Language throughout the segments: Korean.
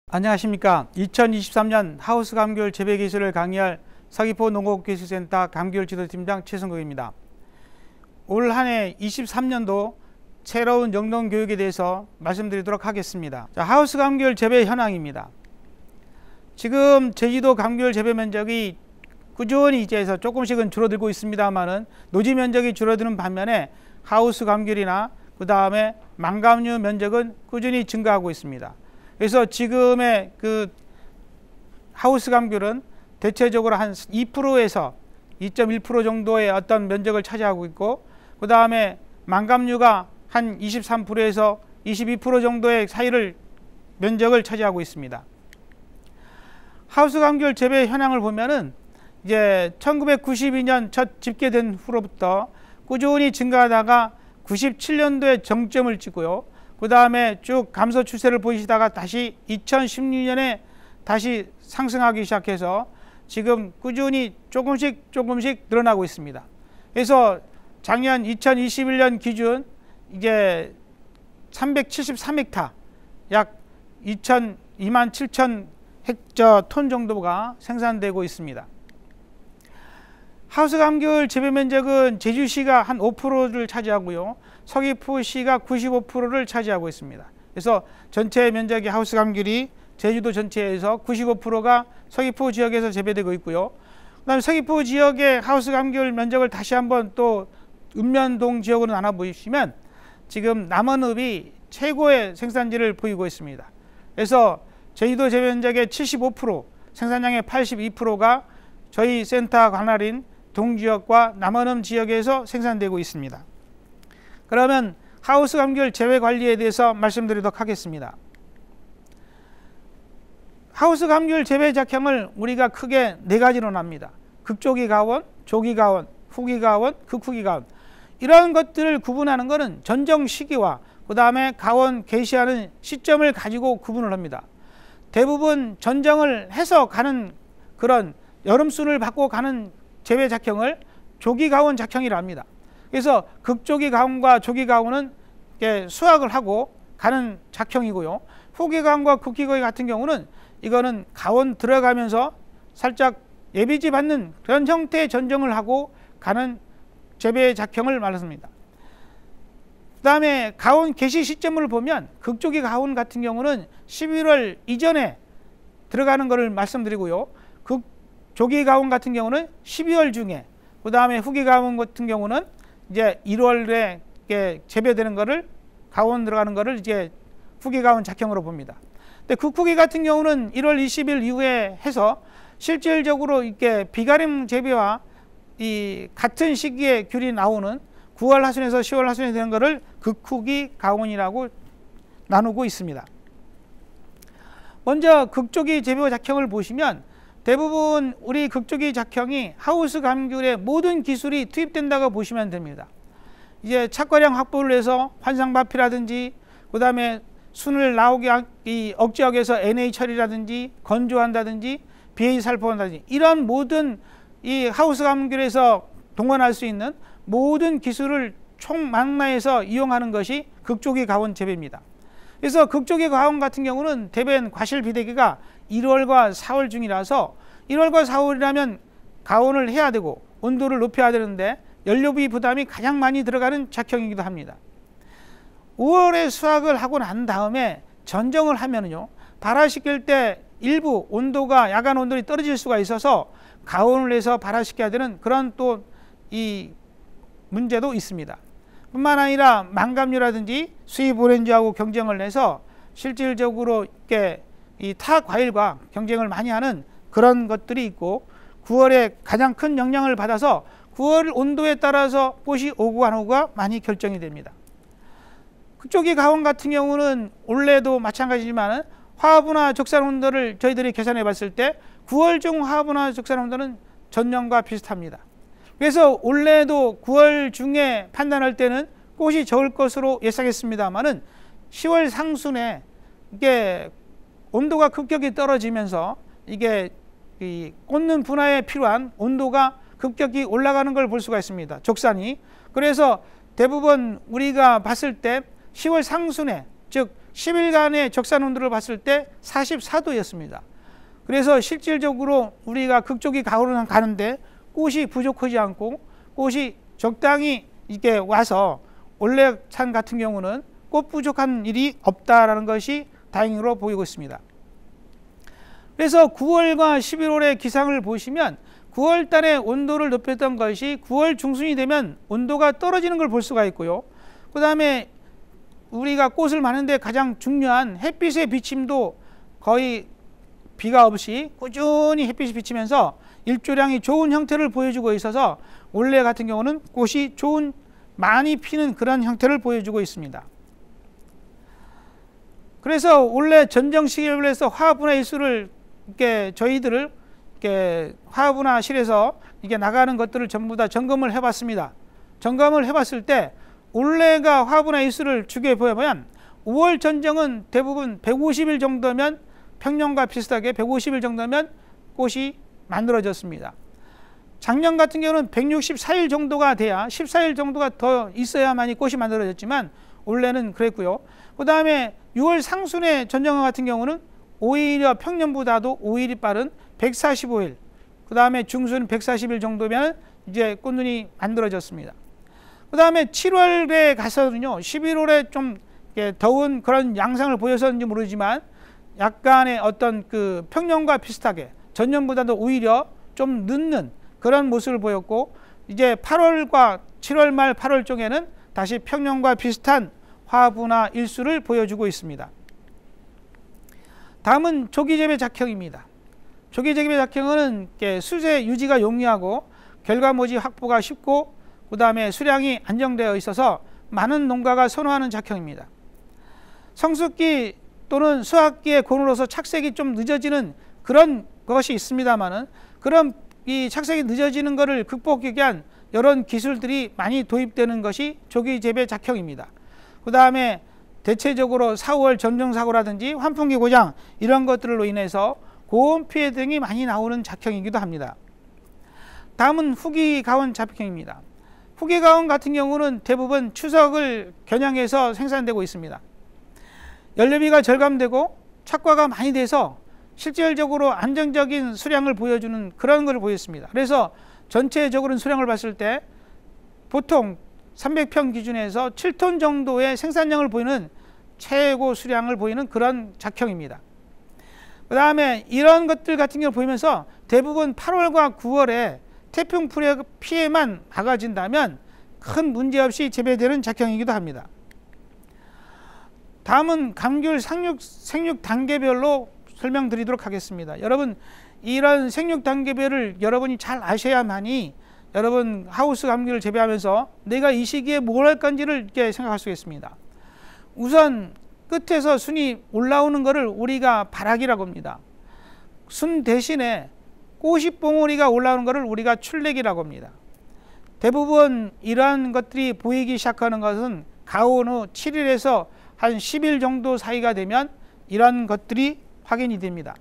안녕하십니까. 2023년 하우스 감귤 재배 기술을 강의할 서귀포 농업기술센터 감귤 지도팀장 최성국입니다. 올 한해 23년도 새로운 영농 교육에 대해서 말씀드리도록 하겠습니다. 하우스 감귤 재배 현황입니다. 지금 제주도 감귤 재배 면적이 꾸준히 이제서 조금씩은 줄어들고 있습니다만은 노지 면적이 줄어드는 반면에 하우스 감귤이나 그 다음에 망감류 면적은 꾸준히 증가하고 있습니다. 그래서 지금의 그 하우스 감귤은 대체적으로 한 2%에서 2.1% 정도의 어떤 면적을 차지하고 있고, 그 다음에 망감류가 한 23%에서 22% 정도의 사이를 면적을 차지하고 있습니다. 하우스 감귤 재배 현황을 보면은 이제 1992년 첫 집계된 후로부터 꾸준히 증가하다가 97년도에 정점을 찍고요. 그 다음에 쭉 감소 추세를 보이시다가 다시 2016년에 다시 상승하기 시작해서 지금 꾸준히 조금씩 늘어나고 있습니다. 그래서 작년 2021년 기준 이제 373헥타 약 27,000 헥토톤 정도가 생산되고 있습니다. 하우스 감귤 재배 면적은 제주시가 한 5%를 차지하고요. 서귀포시가 95%를 차지하고 있습니다. 그래서 전체 면적의 하우스 감귤이 제주도 전체에서 95%가 서귀포 지역에서 재배되고 있고요. 그다음에 서귀포 지역의 하우스 감귤 면적을 다시 한번 또 읍면동 지역으로 나눠 보시면 지금 남원읍이 최고의 생산지를 보이고 있습니다. 그래서 제주도 재배 면적의 75%, 생산량의 82%가 저희 센터 관할인 동지역과 남원읍 지역에서 생산되고 있습니다. 그러면 하우스 감귤 재배 관리에 대해서 말씀드리도록 하겠습니다. 하우스 감귤 재배 작형을 우리가 크게 네 가지로 납니다. 극조기 가원, 조기 가원, 후기 가원, 극후기 가원. 이런 것들을 구분하는 것은 전정 시기와 그 다음에 가원 개시하는 시점을 가지고 구분을 합니다. 대부분 전정을 해서 가는 그런 여름순을 받고 가는 재배 작형을 조기 가원 작형이라 합니다. 그래서 극조기 가원과 조기 가원은 수확을 하고 가는 작형이고요. 후기 가원과 극기 가원 같은 경우는 이거는 가원 들어가면서 살짝 예비지 받는 그런 형태의 전정을 하고 가는 재배 작형을 말합니다. 그 다음에 가원 개시 시점을 보면 극조기 가원 같은 경우는 11월 이전에 들어가는 것을 말씀드리고요. 조기 가원 같은 경우는 12월 중에, 그 다음에 후기 가원 같은 경우는 이제 1월에 재배되는 거를 가원 들어가는 거를 이제 후기 가원 작형으로 봅니다. 근데 극후기 같은 경우는 1월 20일 이후에 해서 실질적으로 이렇게 비가림 재배와 이 같은 시기에 귤이 나오는 9월 하순에서 10월 하순에 되는 거를 극후기 가원이라고 나누고 있습니다. 먼저 극조기 재배 작형을 보시면 대부분 우리 극조기 작형이 하우스 감귤의 모든 기술이 투입된다고 보시면 됩니다. 이제 착과량 확보를 해서 환상바피라든지 그 다음에 순을 나오게 억제하기 위해서 NA 처리라든지 건조한다든지 BA 살포한다든지 이런 모든 이 하우스 감귤에서 동원할 수 있는 모든 기술을 총망라해서 이용하는 것이 극조기 가원 재배입니다. 그래서 극조기 가원 같은 경우는 대변 과실 비대기가 1월과 4월 중이라서 1월과 4월이라면 가원을 해야 되고 온도를 높여야 되는데 연료비 부담이 가장 많이 들어가는 작형이기도 합니다. 5월에 수확을 하고 난 다음에 전정을 하면요, 발화시킬 때 일부 온도가 야간 온도가 떨어질 수가 있어서 가온을 해서 발화시켜야 되는 그런 또 이 문제도 있습니다. 뿐만 아니라 망감류라든지 수입 오렌지하고 경쟁을 해서 실질적으로 이렇게 이 타 과일과 경쟁을 많이 하는 그런 것들이 있고 9월에 가장 큰 영향을 받아서 9월 온도에 따라서 꽃이 오고 안 오고가 많이 결정이 됩니다. 그쪽이 가원 같은 경우는 올해도 마찬가지지만 화분화 적산 온도를 저희들이 계산해 봤을 때 9월 중 화분화 적산 온도는 전년과 비슷합니다. 그래서 올해도 9월 중에 판단할 때는 꽃이 적을 것으로 예상했습니다만은 10월 상순에 이게 온도가 급격히 떨어지면서 이게 이 꽂는 분화에 필요한 온도가 급격히 올라가는 걸 볼 수가 있습니다. 적산이. 그래서 대부분 우리가 봤을 때 10월 상순에, 즉 10일간의 적산 온도를 봤을 때 44도였습니다. 그래서 실질적으로 우리가 극조기 가을을 가는데 꽃이 부족하지 않고 꽃이 적당히 이렇게 와서 올레산 같은 경우는 꽃 부족한 일이 없다라는 것이 다행으로 보이고 있습니다. 그래서 9월과 11월의 기상을 보시면 9월 달에 온도를 높였던 것이 9월 중순이 되면 온도가 떨어지는 걸 볼 수가 있고요. 그 다음에 우리가 꽃을 마는데 가장 중요한 햇빛의 비침도 거의 비가 없이 꾸준히 햇빛이 비치면서 일조량이 좋은 형태를 보여주고 있어서 올해 같은 경우는 꽃이 많이 피는 그런 형태를 보여주고 있습니다. 그래서 올해 전정시계별에서 화합분화 일수를 이렇게 저희들을 이렇게 화합분화실에서 이게 나가는 것들을 전부 다 점검을 해봤습니다. 점검을 해봤을 때 올해가 화합분화 일수를 주게 보면 5월 전정은 대부분 150일 정도면 평년과 비슷하게 150일 정도면 꽃이 만들어졌습니다. 작년 같은 경우는 164일 정도가 돼야 14일 정도가 더 있어야만이 꽃이 만들어졌지만 올해는 그랬고요. 그 다음에 6월 상순의 전정화 같은 경우는 오히려 평년보다도 5일이 빠른 145일, 그 다음에 중순 140일 정도면 이제 꽃눈이 만들어졌습니다. 그 다음에 7월에 가서는요, 11월에 좀 더운 그런 양상을 보여서인지 모르지만 약간의 어떤 그 평년과 비슷하게 전년보다도 오히려 좀 늦는 그런 모습을 보였고, 이제 8월과 7월 말 8월 쪽에는 다시 평년과 비슷한 화분화 일수를 보여주고 있습니다. 다음은 조기재배 작형입니다. 조기재배 작형은 수세 유지가 용이하고 결과모지 확보가 쉽고 그 다음에 수량이 안정되어 있어서 많은 농가가 선호하는 작형입니다. 성숙기 또는 수확기의 곤으로서 착색이 좀 늦어지는 그런 것이 있습니다만은 그런 이 착색이 늦어지는 것을 극복하기 위한 이런 기술들이 많이 도입되는 것이 조기재배 작형입니다. 그 다음에 대체적으로 4월 점정사고라든지 환풍기 고장 이런 것들로 인해서 고온 피해 등이 많이 나오는 작형이기도 합니다. 다음은 후기가온 작형입니다. 후기가온 같은 경우는 대부분 추석을 겨냥해서 생산되고 있습니다. 연료비가 절감되고 착과가 많이 돼서 실질적으로 안정적인 수량을 보여주는 그런 것을 보였습니다. 그래서 전체적으로 수량을 봤을 때 보통 300평 기준에서 7톤 정도의 생산량을 보이는 최고 수량을 보이는 그런 작형입니다. 그 다음에 이런 것들 같은 경우를 보이면서 대부분 8월과 9월에 태풍 피해만 막아진다면 큰 문제없이 재배되는 작형이기도 합니다. 다음은 감귤 생육 단계별로 설명드리도록 하겠습니다. 여러분, 이런 생육 단계별을 여러분이 잘 아셔야만이 여러분 하우스 감귤을 재배하면서 내가 이 시기에 뭘 할 건지를 이렇게 생각할 수 있습니다. 우선 끝에서 순이 올라오는 것을 우리가 바락이라고 합니다. 순 대신에 꽃이 봉오리가 올라오는 것을 우리가 출렉이라고 합니다. 대부분 이러한 것들이 보이기 시작하는 것은 가온 후 7일에서 한 10일 정도 사이가 되면 이러한 것들이 확인이 됩니다.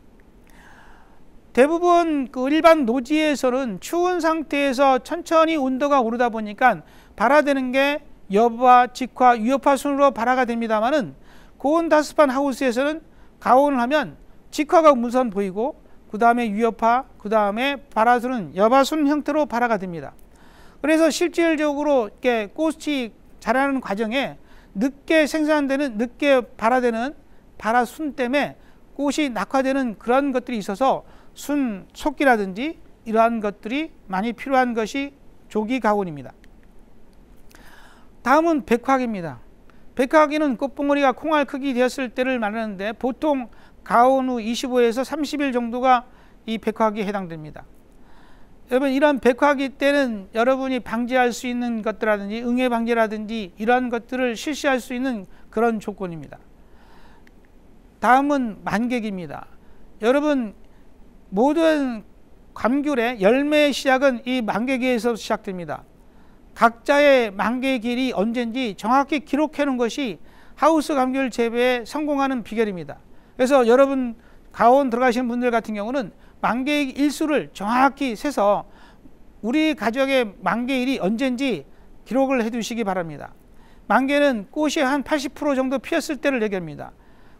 대부분 그 일반 노지에서는 추운 상태에서 천천히 온도가 오르다 보니까 발화되는 게 여파, 직화, 유효파 순으로 발화가 됩니다만은 고온 다습한 하우스에서는 가온을 하면 직화가 우선 보이고 그 다음에 유효파, 그 다음에 발화순은 여파순 형태로 발화가 됩니다. 그래서 실질적으로 이렇게 꽃이 자라는 과정에 늦게 생산되는, 늦게 발화되는 발화순 때문에 꽃이 낙화되는 그런 것들이 있어서 순 속기라든지 이러한 것들이 많이 필요한 것이 조기 가온입니다. 다음은 백화기입니다. 백화기는 꽃봉오리가 콩알 크기 되었을 때를 말하는데 보통 가온 후 25에서 30일 정도가 이 백화기에 해당됩니다. 여러분, 이런 백화기 때는 여러분이 방지할 수 있는 것들라든지 응애 방지라든지 이러한 것들을 실시할 수 있는 그런 조건입니다. 다음은 만개기입니다. 여러분, 모든 감귤의 열매의 시작은 이 만개기에서 시작됩니다. 각자의 만개길이 언제인지 정확히 기록해 놓은 것이 하우스 감귤 재배에 성공하는 비결입니다. 그래서 여러분 가온 들어가시는 분들 같은 경우는 만개 일수를 정확히 세서 우리 가족의 만개일이 언제인지 기록을 해 두시기 바랍니다. 만개는 꽃이 한 80% 정도 피었을 때를 얘기합니다.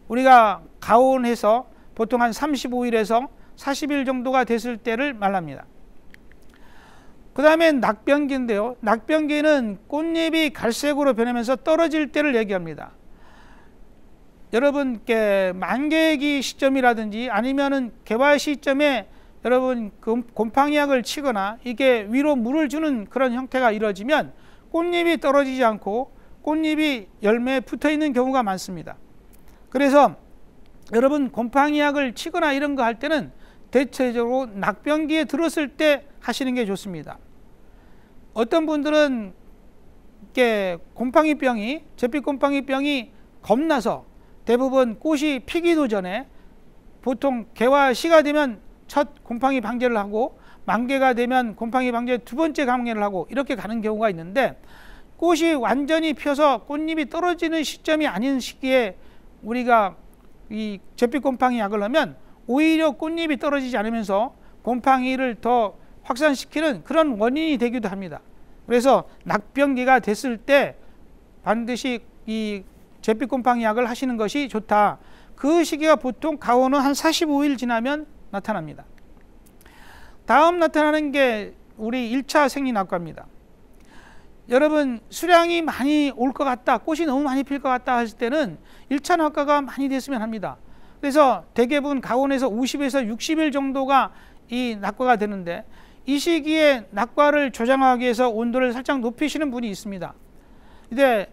우리가 가온해서 보통 한 35일에서 40일 정도가 됐을 때를 말합니다. 그 다음에 낙변기인데요. 낙변기는 꽃잎이 갈색으로 변하면서 떨어질 때를 얘기합니다. 여러분께 만개기 시점이라든지 아니면은 개화 시점에 여러분 곰팡이약을 치거나 이게 위로 물을 주는 그런 형태가 이루어지면 꽃잎이 떨어지지 않고 꽃잎이 열매에 붙어 있는 경우가 많습니다. 그래서 여러분 곰팡이약을 치거나 이런 거 할 때는 대체적으로 낙변기에 들었을 때 하시는 게 좋습니다. 어떤 분들은 이렇게 곰팡이병이, 잿빛 곰팡이병이 겁나서 대부분 꽃이 피기도 전에 보통 개화 시가 되면 첫 곰팡이 방제를 하고 만개가 되면 곰팡이 방제 두 번째 방제를 하고 이렇게 가는 경우가 있는데, 꽃이 완전히 펴서 꽃잎이 떨어지는 시점이 아닌 시기에 우리가 이 잿빛 곰팡이 약을 하면 오히려 꽃잎이 떨어지지 않으면서 곰팡이를 더 확산시키는 그런 원인이 되기도 합니다. 그래서 낙변기가 됐을 때 반드시 이 잿빛 곰팡이 약을 하시는 것이 좋다. 그 시기가 보통 가온은 한 45일 지나면 나타납니다. 다음 나타나는 게 우리 1차 생리낙과입니다. 여러분 수량이 많이 올 것 같다, 꽃이 너무 많이 필 것 같다 하실 때는 1차 낙과가 많이 됐으면 합니다. 그래서 대개분 가온에서 50에서 60일 정도가 이 낙과가 되는데, 이 시기에 낙과를 조장하기 위해서 온도를 살짝 높이시는 분이 있습니다. 근데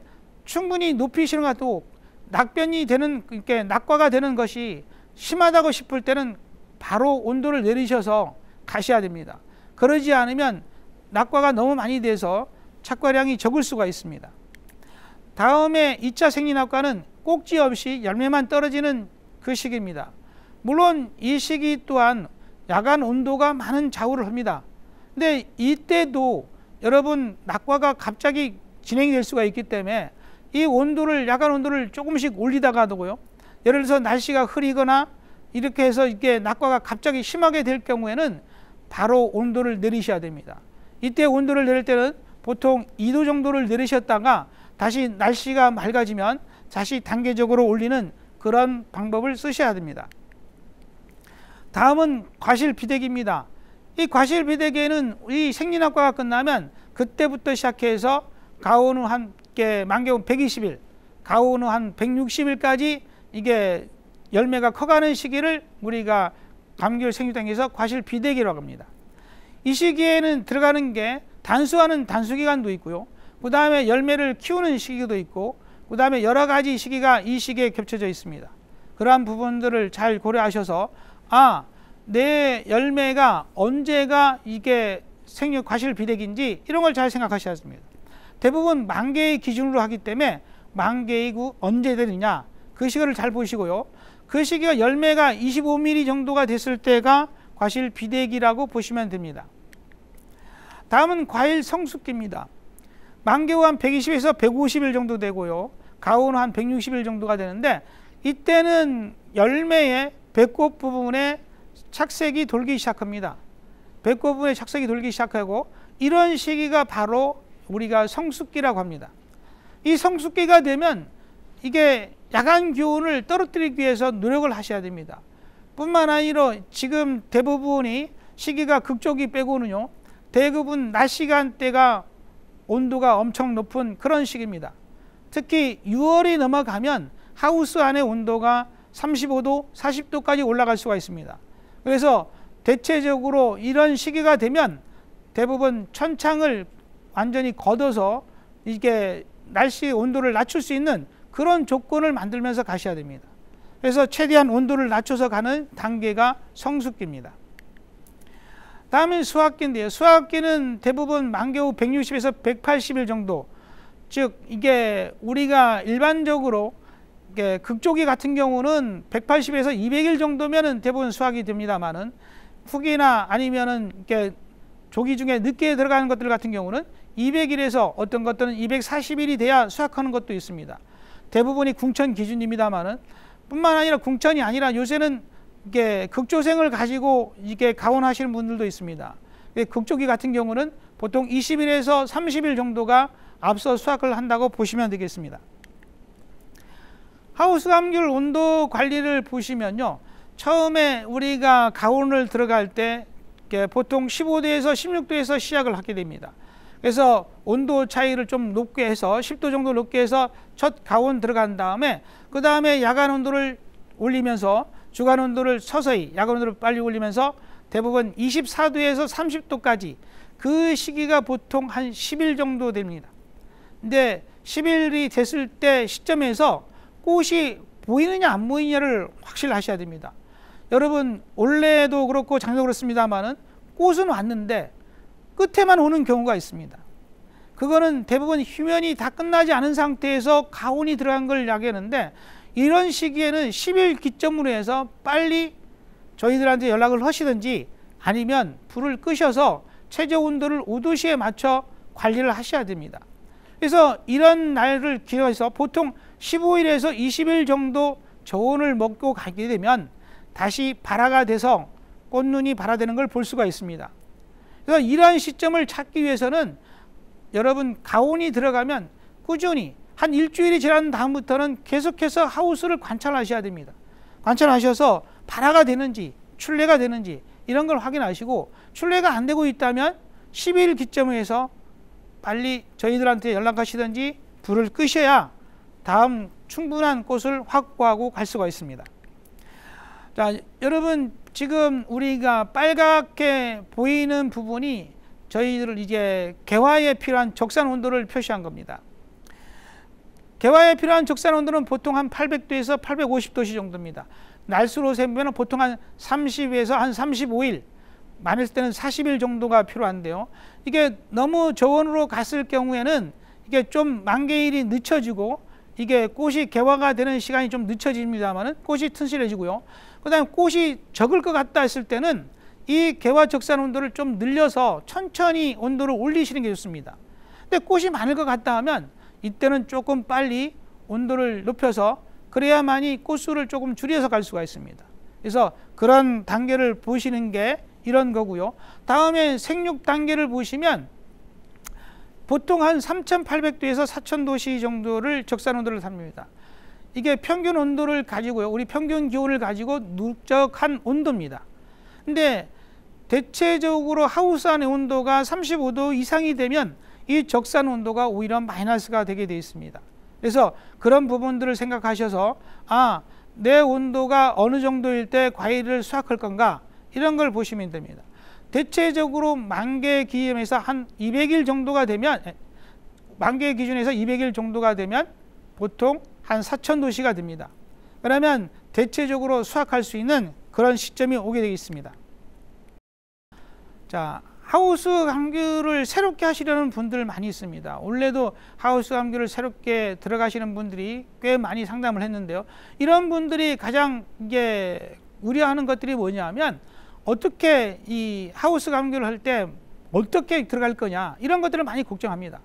충분히 높이시는 것도 낙변이 되는, 이렇게 낙과가 되는 것이 심하다고 싶을 때는 바로 온도를 내리셔서 가셔야 됩니다. 그러지 않으면 낙과가 너무 많이 돼서 착과량이 적을 수가 있습니다. 다음에 2차 생리낙과는 꼭지 없이 열매만 떨어지는 그 시기입니다. 물론 이 시기 또한 야간 온도가 많은 좌우를 합니다. 근데 이때도 여러분 낙과가 갑자기 진행이 될 수가 있기 때문에 이 온도를, 야간 온도를 조금씩 올리다가도요, 예를 들어서 날씨가 흐리거나 이렇게 해서 이게 낙과가 갑자기 심하게 될 경우에는 바로 온도를 내리셔야 됩니다. 이때 온도를 내릴 때는 보통 2도 정도를 내리셨다가 다시 날씨가 맑아지면 다시 단계적으로 올리는 그런 방법을 쓰셔야 됩니다. 다음은 과실비대기입니다. 이 과실비대기에는 이 생리낙과가 끝나면 그때부터 시작해서 가온 후 한 만개온 120일, 가온 후 한 160일까지 이게 열매가 커가는 시기를 우리가 감귤 생육단계에서 과실비대기라고 합니다. 이 시기에는 들어가는 게 단수하는 단수기간도 있고요, 그 다음에 열매를 키우는 시기도 있고, 그 다음에 여러 가지 시기가 이 시기에 겹쳐져 있습니다. 그러한 부분들을 잘 고려하셔서 내 열매가 언제가 이게 생육 과실비대기인지 이런 걸 잘 생각하셔야 합니다. 대부분 만개의 기준으로 하기 때문에 만개이고 언제 되느냐 그 시기를 잘 보시고요. 그 시기가 열매가 25mm 정도가 됐을 때가 과실비대기라고 보시면 됩니다. 다음은 과일 성숙기입니다. 만개 후 한 120에서 150일 정도 되고요, 가온 후 한 160일 정도가 되는데, 이때는 열매의 배꽃 부분에 착색이 돌기 시작합니다. 배꽃 부분에 착색이 돌기 시작하고, 이런 시기가 바로 우리가 성숙기라고 합니다. 이 성숙기가 되면 이게 야간 기온을 떨어뜨리기 위해서 노력을 하셔야 됩니다. 뿐만 아니라 지금 대부분이 시기가 극쪽이 빼고는요, 대부분 낮 시간대가 온도가 엄청 높은 그런 시기입니다. 특히 6월이 넘어가면 하우스 안의 온도가 35도, 40도까지 올라갈 수가 있습니다. 그래서 대체적으로 이런 시기가 되면 대부분 천창을 완전히 걷어서 이게 날씨 온도를 낮출 수 있는 그런 조건을 만들면서 가셔야 됩니다. 그래서 최대한 온도를 낮춰서 가는 단계가 성숙기입니다. 다음은 수확기인데요. 수확기는 대부분 만개 후 160에서 180일 정도, 즉 이게 우리가 일반적으로 이게 극조기 같은 경우는 180에서 200일 정도면은 대부분 수확이 됩니다만은, 후기나 아니면은 이렇게 조기 중에 늦게 들어가는 것들 같은 경우는 200일에서 어떤 것들은 240일이 돼야 수확하는 것도 있습니다. 대부분이 궁천 기준입니다만은, 뿐만 아니라 궁천이 아니라 요새는 이게 극조생을 가지고 이게 가온하시는 분들도 있습니다. 극조기 같은 경우는 보통 20일에서 30일 정도가 앞서 수확을 한다고 보시면 되겠습니다. 하우스 감귤 온도 관리를 보시면요, 처음에 우리가 가온을 들어갈 때 보통 15도에서 16도에서 시작을 하게 됩니다. 그래서 온도 차이를 좀 높게 해서 10도 정도 높게 해서 첫 가온 들어간 다음에 그 다음에 야간 온도를 올리면서 주간 온도를 서서히 야간 온도를 빨리 올리면서 대부분 24도에서 30도까지 그 시기가 보통 한 10일 정도 됩니다. 근데 10일이 됐을 때 시점에서 꽃이 보이느냐 안 보이느냐를 확실하셔야 됩니다. 여러분 올해도 그렇고 작년도 그렇습니다만은 꽃은 왔는데 끝에만 오는 경우가 있습니다. 그거는 대부분 휴면이 다 끝나지 않은 상태에서 가온이 들어간 걸 이야기하는데, 이런 시기에는 10일 기점으로 해서 빨리 저희들한테 연락을 하시든지 아니면 불을 끄셔서 최저 온도를 5도씨에 맞춰 관리를 하셔야 됩니다. 그래서 이런 날을 기해서 보통 15일에서 20일 정도 저온을 먹고 가게 되면 다시 발화가 돼서 꽃눈이 발화되는 걸 볼 수가 있습니다. 그래서 이러한 시점을 찾기 위해서는 여러분 가온이 들어가면 꾸준히 한 일주일이 지난 다음부터는 계속해서 하우스를 관찰하셔야 됩니다. 관찰하셔서 발화가 되는지 출래가 되는지 이런 걸 확인하시고, 출래가 안 되고 있다면 10일 기점을 해서 빨리 저희들한테 연락하시든지 불을 끄셔야 다음 충분한 꽃을 확보하고 갈 수가 있습니다. 자, 여러분 지금 우리가 빨갛게 보이는 부분이 저희들 이제 개화에 필요한 적산 온도를 표시한 겁니다. 개화에 필요한 적산 온도는 보통 한 800도에서 850도씨 정도입니다. 날수로 세면 보통 한 30에서 한 35일, 많을 때는 40일 정도가 필요한데요. 이게 너무 저온으로 갔을 경우에는 이게 좀 만개일이 늦춰지고 이게 꽃이 개화가 되는 시간이 좀 늦춰집니다만은 꽃이 튼실해지고요. 그 다음에 꽃이 적을 것 같다 했을 때는 이 개화 적산 온도를 좀 늘려서 천천히 온도를 올리시는 게 좋습니다. 근데 꽃이 많을 것 같다 하면 이때는 조금 빨리 온도를 높여서 그래야만이 꽃수를 조금 줄여서 갈 수가 있습니다. 그래서 그런 단계를 보시는 게 이런 거고요. 다음에 생육 단계를 보시면 보통 한 3800도에서 4000도씨 정도를 적산 온도를 삼습니다. 이게 평균 온도를 가지고요, 우리 평균 기온을 가지고 누적한 온도입니다. 근데 대체적으로 하우스 안의 온도가 35도 이상이 되면 이 적산 온도가 오히려 마이너스가 되게 되어 있습니다. 그래서 그런 부분들을 생각하셔서 내 온도가 어느 정도일 때 과일을 수확할 건가, 이런 걸 보시면 됩니다. 대체적으로 만개 기준에서 한 200일 정도가 되면, 만개 기준에서 200일 정도가 되면 보통 한 4000도씨가 됩니다. 그러면 대체적으로 수확할 수 있는 그런 시점이 오게 되겠습니다. 자, 하우스 감귤을 새롭게 하시려는 분들 많이 있습니다. 원래도 하우스 감귤을 새롭게 들어가시는 분들이 꽤 많이 상담을 했는데요. 이런 분들이 가장 이게 우려하는 것들이 뭐냐면, 어떻게 이 하우스 감귤을 할 때 어떻게 들어갈 거냐, 이런 것들을 많이 걱정합니다.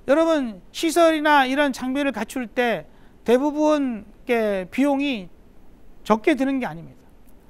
여러분 시설이나 이런 장비를 갖출 때 대부분 비용이 적게 드는 게 아닙니다.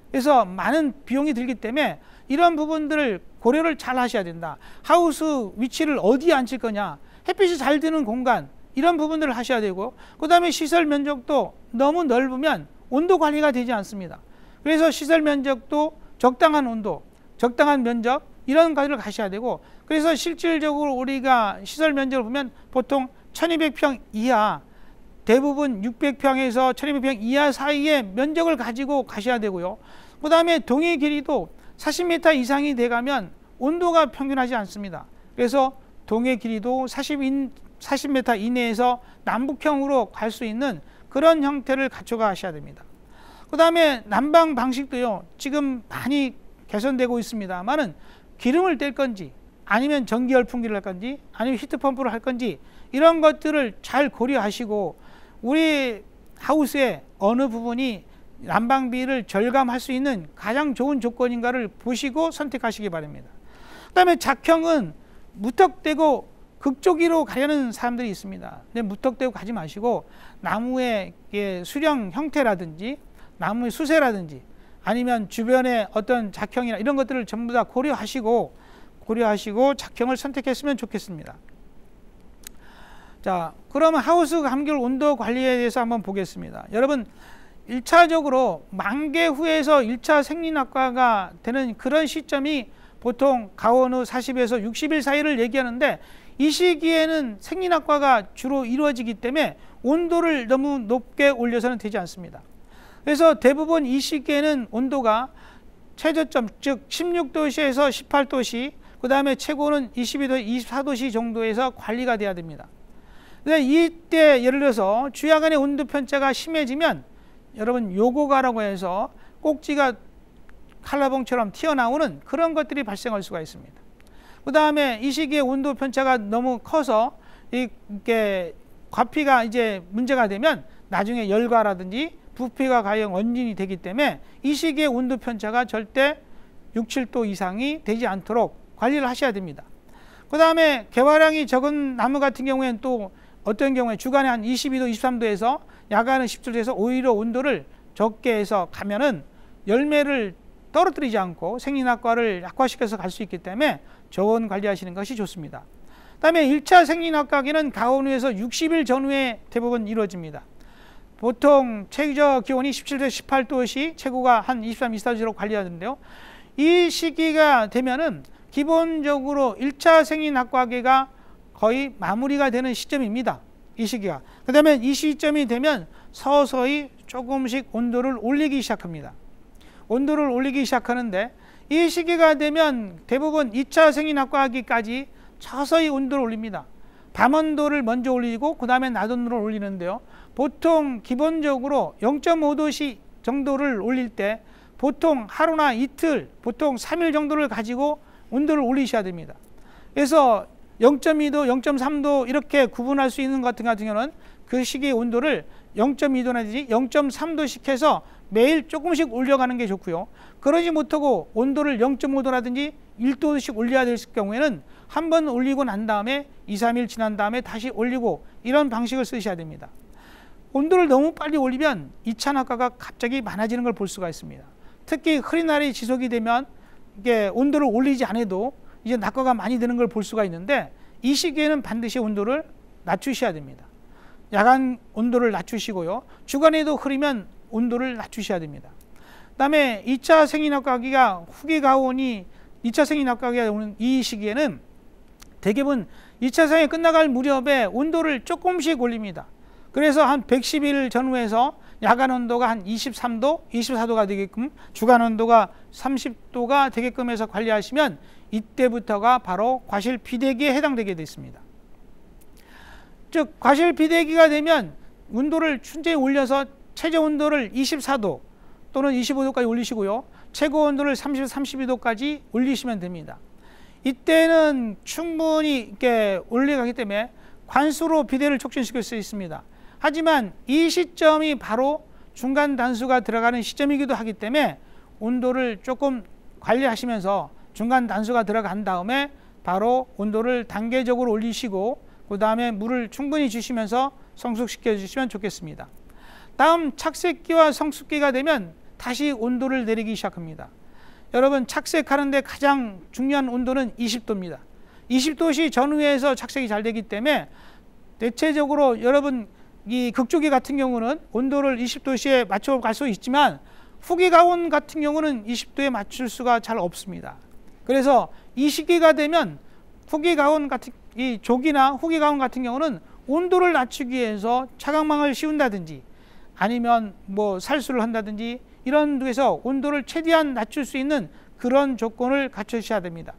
그래서 많은 비용이 들기 때문에 이런 부분들을 고려를 잘 하셔야 된다. 하우스 위치를 어디에 앉힐 거냐, 햇빛이 잘 드는 공간, 이런 부분들을 하셔야 되고, 그 다음에 시설 면적도 너무 넓으면 온도 관리가 되지 않습니다. 그래서 시설 면적도 적당한 온도, 적당한 면적, 이런 것들을 가셔야 되고, 그래서 실질적으로 우리가 시설 면적을 보면 보통 1200평 이하, 대부분 600평에서 1200평 이하 사이의 면적을 가지고 가셔야 되고요. 그 다음에 동의 길이도 40m 이상이 돼가면 온도가 평균하지 않습니다. 그래서 동의 길이도 40m 이내에서 남북형으로 갈 수 있는 그런 형태를 갖춰가 하셔야 됩니다. 그 다음에 난방 방식도요, 지금 많이 개선되고 있습니다만은 기름을 뗄 건지 아니면 전기 열풍기를 할 건지 아니면 히트펌프를 할 건지, 이런 것들을 잘 고려하시고 우리 하우스의 어느 부분이 난방비를 절감할 수 있는 가장 좋은 조건인가를 보시고 선택하시기 바랍니다. 그 다음에 작형은 무턱대고 극조기로 가려는 사람들이 있습니다. 근데 무턱대고 가지 마시고 나무의 수령 형태라든지 나무의 수세라든지 아니면 주변의 어떤 작형이나 이런 것들을 전부 다 고려하시고 작형을 선택했으면 좋겠습니다. 자, 그러면 하우스 감귤 온도 관리에 대해서 한번 보겠습니다. 여러분, 1차적으로 만개 후에서 1차 생리낙과가 되는 그런 시점이 보통 가온 후 40에서 60일 사이를 얘기하는데, 이 시기에는 생리낙과가 주로 이루어지기 때문에 온도를 너무 높게 올려서는 되지 않습니다. 그래서 대부분 이 시기에는 온도가 최저점, 즉 16도씨에서 18도씨, 그 다음에 최고는 22도, 24도씨 정도에서 관리가 돼야 됩니다. 근데 이때 예를 들어서 주야간의 온도 편차가 심해지면 여러분 요고가라고 해서 꼭지가 칼라봉처럼 튀어나오는 그런 것들이 발생할 수가 있습니다. 그 다음에 이 시기에 온도 편차가 너무 커서 이게 과피가 이제 문제가 되면 나중에 열과라든지 부피가 가용 원인이 되기 때문에 이 시기에 온도 편차가 절대 6, 7도 이상이 되지 않도록 관리를 하셔야 됩니다. 그 다음에 개화량이 적은 나무 같은 경우에는 또 어떤 경우에 주간에 한 22도, 23도에서 야간은 17도에서 오히려 온도를 적게 해서 가면은 열매를 떨어뜨리지 않고 생리낙과를 약화시켜서 갈 수 있기 때문에 저온 관리하시는 것이 좋습니다. 그 다음에 1차 생리낙과기는 가온 후에서 60일 전후에 대부분 이루어집니다. 보통 최저 기온이 17도에서 18도시, 최고가 한 23, 24도로 관리하는데요. 이 시기가 되면은 기본적으로 1차 생리낙과기가 거의 마무리가 되는 시점입니다. 이 시기가. 그 다음에 이 시점이 되면 서서히 조금씩 온도를 올리기 시작합니다. 온도를 올리기 시작하는데 이 시기가 되면 대부분 2차 생리낙과기까지 서서히 온도를 올립니다. 밤온도를 먼저 올리고 그 다음에 낮온도를 올리는데요. 보통 기본적으로 0.5도씨 정도를 올릴 때 보통 하루나 이틀, 보통 3일 정도를 가지고 온도를 올리셔야 됩니다. 그래서 0.2도, 0.3도 이렇게 구분할 수 있는 것 같은 경우는 그 시기의 온도를 0.2도라든지 0.3도씩 해서 매일 조금씩 올려가는 게 좋고요. 그러지 못하고 온도를 0.5도라든지 1도씩 올려야 될 경우에는 한 번 올리고 난 다음에 2, 3일 지난 다음에 다시 올리고 이런 방식을 쓰셔야 됩니다. 온도를 너무 빨리 올리면 2차 낙과가 갑자기 많아지는 걸 볼 수가 있습니다. 특히 흐린 날이 지속이 되면 이게 온도를 올리지 않아도 이제 낙과가 많이 되는 걸 볼 수가 있는데 이 시기에는 반드시 온도를 낮추셔야 됩니다. 야간 온도를 낮추시고요. 주간에도 흐리면 온도를 낮추셔야 됩니다. 그 다음에 2차 생리낙과기가 후기 가온이 2차 생리낙과기가 오는 이 시기에는 대개는 2차 생이 끝나갈 무렵에 온도를 조금씩 올립니다. 그래서 한 110일 전후에서 야간 온도가 한 23도, 24도가 되게끔 주간 온도가 30도가 되게끔 해서 관리하시면 이때부터가 바로 과실 비대기에 해당되게 됐습니다. 즉 과실 비대기가 되면 온도를 천천히 올려서 최저 온도를 24도 또는 25도까지 올리시고요. 최고 온도를 30, 32도까지 올리시면 됩니다. 이때는 충분히 이렇게 올려가기 때문에 관수로 비대를 촉진시킬 수 있습니다. 하지만 이 시점이 바로 중간 단수가 들어가는 시점이기도 하기 때문에 온도를 조금 관리하시면서 중간 단수가 들어간 다음에 바로 온도를 단계적으로 올리시고 그 다음에 물을 충분히 주시면서 성숙시켜 주시면 좋겠습니다. 다음 착색기와 성숙기가 되면 다시 온도를 내리기 시작합니다. 여러분 착색하는데 가장 중요한 온도는 20도입니다. 20도씨 전후에서 착색이 잘 되기 때문에 대체적으로 여러분 이 극조기 같은 경우는 온도를 20도씨에 맞춰갈 수 있지만 후기 가온 같은 경우는 20도에 맞출 수가 잘 없습니다. 그래서 이 시기가 되면 후기 가온 같은 이 조기나 후기 가온 같은 경우는 온도를 낮추기 위해서 차광망을 씌운다든지 아니면 뭐 살수를 한다든지 이런 데서 온도를 최대한 낮출 수 있는 그런 조건을 갖추셔야 됩니다.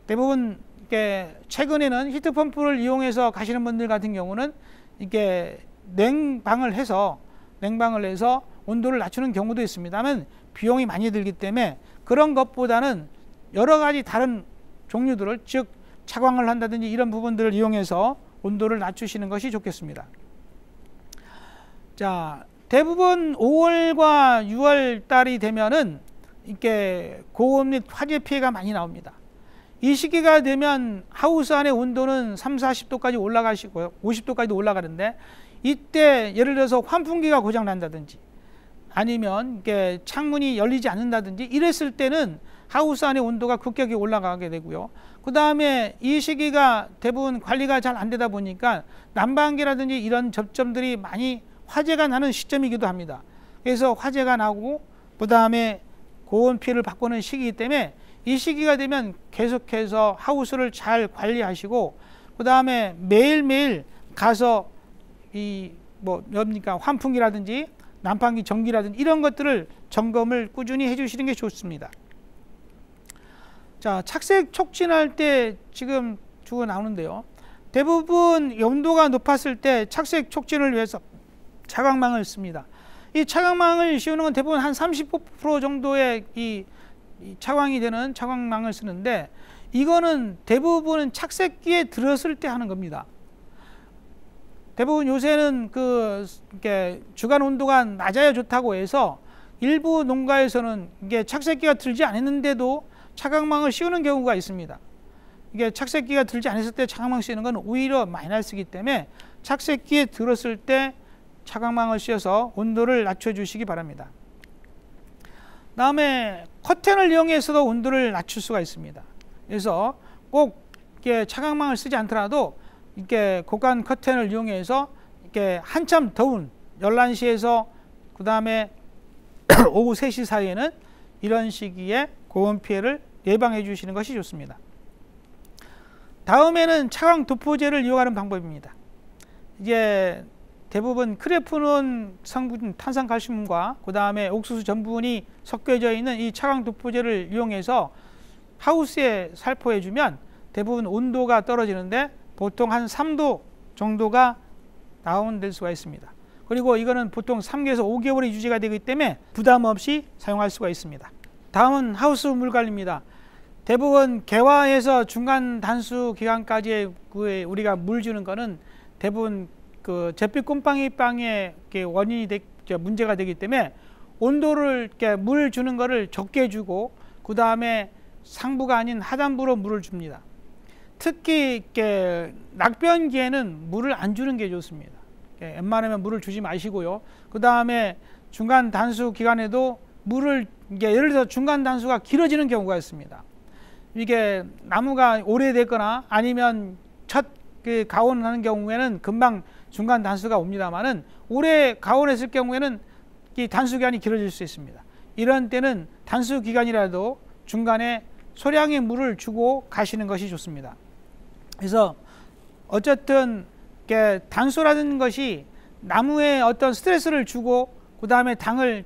대부분 이렇게 최근에는 히트펌프를 이용해서 가시는 분들 같은 경우는 이게 냉방을 해서 온도를 낮추는 경우도 있습니다만 비용이 많이 들기 때문에 그런 것보다는 여러 가지 다른 종류들을 즉 차광을 한다든지 이런 부분들을 이용해서 온도를 낮추시는 것이 좋겠습니다. 자, 대부분 5월과 6월 달이 되면은 이렇게 고온 및 화재 피해가 많이 나옵니다. 이 시기가 되면 하우스 안의 온도는 3, 40도까지 올라가시고요. 50도까지도 올라가는데 이때 예를 들어서 환풍기가 고장 난다든지 아니면 이렇게 창문이 열리지 않는다든지 이랬을 때는 하우스 안의 온도가 급격히 올라가게 되고요. 그 다음에 이 시기가 대부분 관리가 잘 안 되다 보니까 난방기라든지 이런 접점들이 많이 화재가 나는 시점이기도 합니다. 그래서 화재가 나고 그 다음에 고온 피해를 받고 있는 시기이기 때문에 이 시기가 되면 계속해서 하우스를 잘 관리하시고 그 다음에 매일매일 가서 이 뭡니까 환풍기라든지 난방기 전기라든지 이런 것들을 점검을 꾸준히 해주시는 게 좋습니다. 자, 착색 촉진할 때 지금 주고 나오는데요. 대부분 온도가 높았을 때 착색 촉진을 위해서 차광망을 씁니다. 이 차광망을 씌우는 건 대부분 한 30% 정도의 이 차광이 되는 차광망을 쓰는데 이거는 대부분은 착색기에 들었을 때 하는 겁니다. 대부분 요새는 이렇게 주간 온도가 낮아야 좋다고 해서 일부 농가에서는 이게 착색기가 들지 않았는데도 차광망을 씌우는 경우가 있습니다. 이게 착색기가 들지 않았을 때 차광망 씌우는 건 오히려 마이너스이기 때문에 착색기에 들었을 때 차광망을 씌워서 온도를 낮춰주시기 바랍니다. 다음에 커튼을 이용해서도 온도를 낮출 수가 있습니다. 그래서 꼭 이렇게 차광망을 쓰지 않더라도 이렇게 고간 커튼을 이용해서 이렇게 한참 더운 11시에서 그 다음에 오후 3시 사이에는 이런 시기에 고온 피해를 예방해 주시는 것이 좋습니다. 다음에는 차광 도포제를 이용하는 방법입니다. 이제 대부분 크레프논 성분 탄산칼슘과 그 다음에 옥수수 전분이 섞여져 있는 이 차광 도포제를 이용해서 하우스에 살포해 주면 대부분 온도가 떨어지는데 보통 한 3도 정도가 다운될 수가 있습니다. 그리고 이거는 보통 3개에서 5개월이 유지가 되기 때문에 부담 없이 사용할 수가 있습니다. 다음은 하우스 물 관리입니다. 대부분 개화에서 중간 단수 기간까지 우리가 물 주는 거는 대부분 잿빛 곰팡이빵의 원인이 문제가 되기 때문에 온도를 이렇게 물 주는 거를 적게 주고 그 다음에 상부가 아닌 하단부로 물을 줍니다. 특히 이렇게 낙변기에는 물을 안 주는 게 좋습니다. 웬만하면 물을 주지 마시고요. 그 다음에 중간 단수 기간에도 물을 예를 들어서 중간 단수가 길어지는 경우가 있습니다. 이게 나무가 오래됐거나 아니면 첫 가온을 하는 경우에는 금방 중간 단수가 옵니다만은 오래 가온했을 경우에는 이 단수 기간이 길어질 수 있습니다. 이런 때는 단수 기간이라도 중간에 소량의 물을 주고 가시는 것이 좋습니다. 그래서 어쨌든 단수라는 것이 나무에 어떤 스트레스를 주고 그 다음에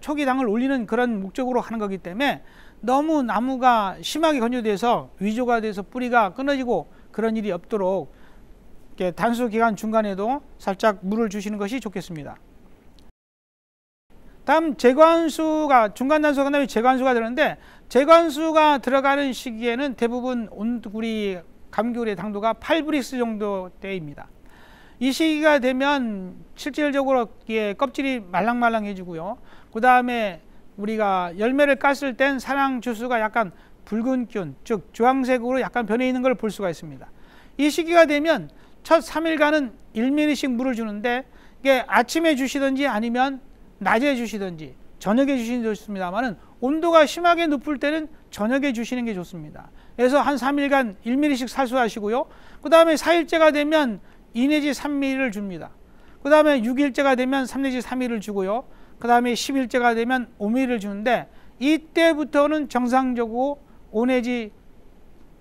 초기 당을 올리는 그런 목적으로 하는 거기 때문에 너무 나무가 심하게 건조돼서 위조가 돼서 뿌리가 끊어지고 그런 일이 없도록 단수 기간 중간에도 살짝 물을 주시는 것이 좋겠습니다. 다음 제관수가 중간 단수가 그다음에 제관수가 되는데 제관수가 들어가는 시기에는 대부분 우리 감귤의 당도가 8브릭스 정도 대입니다. 이 시기가 되면 실질적으로 껍질이 말랑말랑해지고요. 그 다음에 우리가 열매를 깠을 땐 산양 주스가 약간 붉은균, 즉 주황색으로 약간 변해 있는 걸 볼 수가 있습니다. 이 시기가 되면 첫 3일간은 1ml씩 물을 주는데 이게 아침에 주시든지 아니면 낮에 주시든지 저녁에 주시는 게 좋습니다만은 온도가 심하게 높을 때는 저녁에 주시는 게 좋습니다. 그래서 한 3일간 1ml씩 살수하시고요. 그 다음에 4일째가 되면 2 내지 3ml를 줍니다. 그 다음에 6일째가 되면 3 내지 3ml를 주고요. 그 다음에 10일째가 되면 5ml를 주는데 이때부터는 정상적으로 5 내지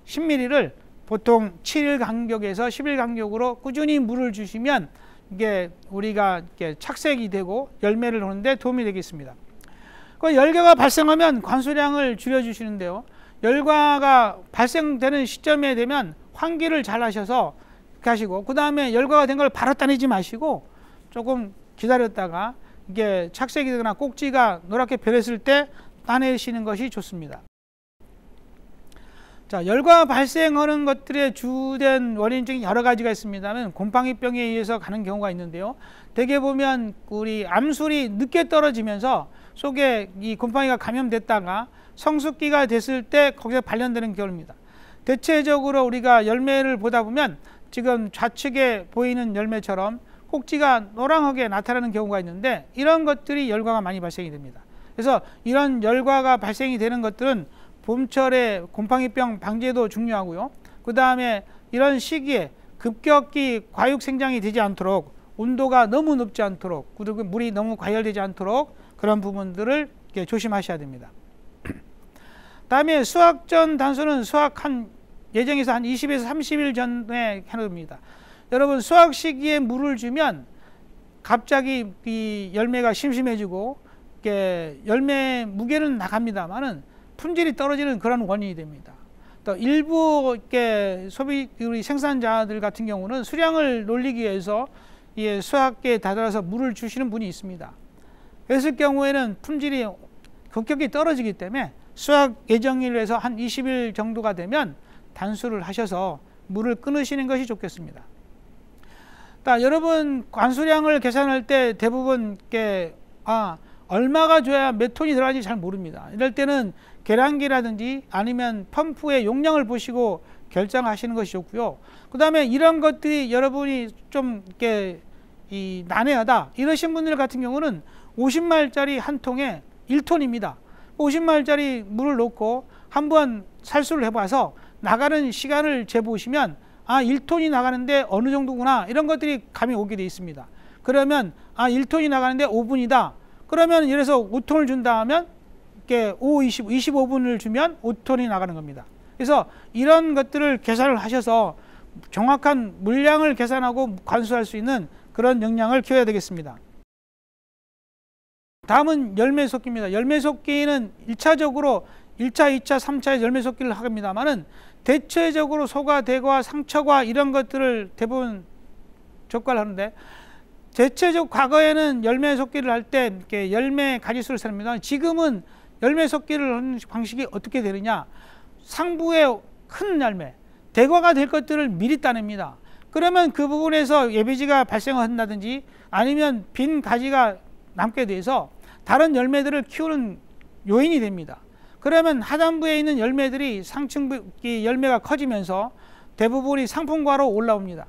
10ml를 보통 7일 간격에서 10일 간격으로 꾸준히 물을 주시면 이게 우리가 착색이 되고 열매를 오는데 도움이 되겠습니다. 그 열과가 발생하면 관수량을 줄여주시는데요. 열과가 발생되는 시점에 되면 환기를 잘 하셔서 하시고 그 다음에 열과가 된 걸 바로 따내지 마시고 조금 기다렸다가 이게 착색이 되거나 꼭지가 노랗게 변했을 때 따내시는 것이 좋습니다. 자, 열과 발생하는 것들의 주된 원인 중에 여러 가지가 있습니다만 곰팡이병에 의해서 가는 경우가 있는데요. 대개 보면 우리 암술이 늦게 떨어지면서 속에 이 곰팡이가 감염됐다가 성숙기가 됐을 때 거기서 발현되는 경우입니다. 대체적으로 우리가 열매를 보다 보면 지금 좌측에 보이는 열매처럼 꼭지가 노랑하게 나타나는 경우가 있는데 이런 것들이 열과가 많이 발생이 됩니다. 그래서 이런 열과가 발생이 되는 것들은 봄철에 곰팡이병 방지에도 중요하고요. 그 다음에 이런 시기에 급격히 과육 생장이 되지 않도록 온도가 너무 높지 않도록 그리고 물이 너무 과열되지 않도록 그런 부분들을 조심하셔야 됩니다. 다음에 수확 전 단수는 수확 예정에서 한 20에서 30일 전에 해야 됩니다. 여러분 수확 시기에 물을 주면 갑자기 이 열매가 심심해지고 열매 무게는 나갑니다만은 품질이 떨어지는 그런 원인이 됩니다. 또 일부 소비 우리 생산자들 같은 경우는 수량을 놀리기 위해서 수확기에 다다라서 물을 주시는 분이 있습니다. 그랬을 경우에는 품질이 급격히 떨어지기 때문에 수확 예정일에서 한 20일 정도가 되면 단수를 하셔서 물을 끊으시는 것이 좋겠습니다. 여러분 관수량을 계산할 때 대부분 얼마가 줘야 몇 톤이 들어가는지 잘 모릅니다. 이럴 때는 계량기라든지 아니면 펌프의 용량을 보시고 결정하시는 것이 좋고요. 그 다음에 이런 것들이 여러분이 좀 난해하다 이러신 분들 같은 경우는 50마리짜리 한 통에 1톤입니다. 50마리짜리 물을 넣고 한번 살수를 해봐서 나가는 시간을 재보시면 1톤이 나가는데 어느 정도구나 이런 것들이 감이 오게 되어 있습니다. 그러면 1톤이 나가는데 5분이다. 그러면 이래서 5톤을 준다 하면 25분을 주면 5톤이 나가는 겁니다. 그래서 이런 것들을 계산을 하셔서 정확한 물량을 계산하고 관수할 수 있는 그런 역량을 키워야 되겠습니다. 다음은 열매 속기입니다. 열매 속기는 1차적으로 1차, 2차, 3차에 열매 속기를 합니다만은 대체적으로 소과 대과 상처과 이런 것들을 대부분 적과를 하는데 대체적 과거에는 열매 속기를 할 때 열매 가지수를 셉니다. 지금은 열매 속기를 하는 방식이 어떻게 되느냐, 상부에 큰 열매, 대과가 될 것들을 미리 따냅니다. 그러면 그 부분에서 예비지가 발생한다든지 아니면 빈 가지가 남게 돼서 다른 열매들을 키우는 요인이 됩니다. 그러면 하단부에 있는 열매들이 상층부 열매가 커지면서 대부분이 상품과로 올라옵니다.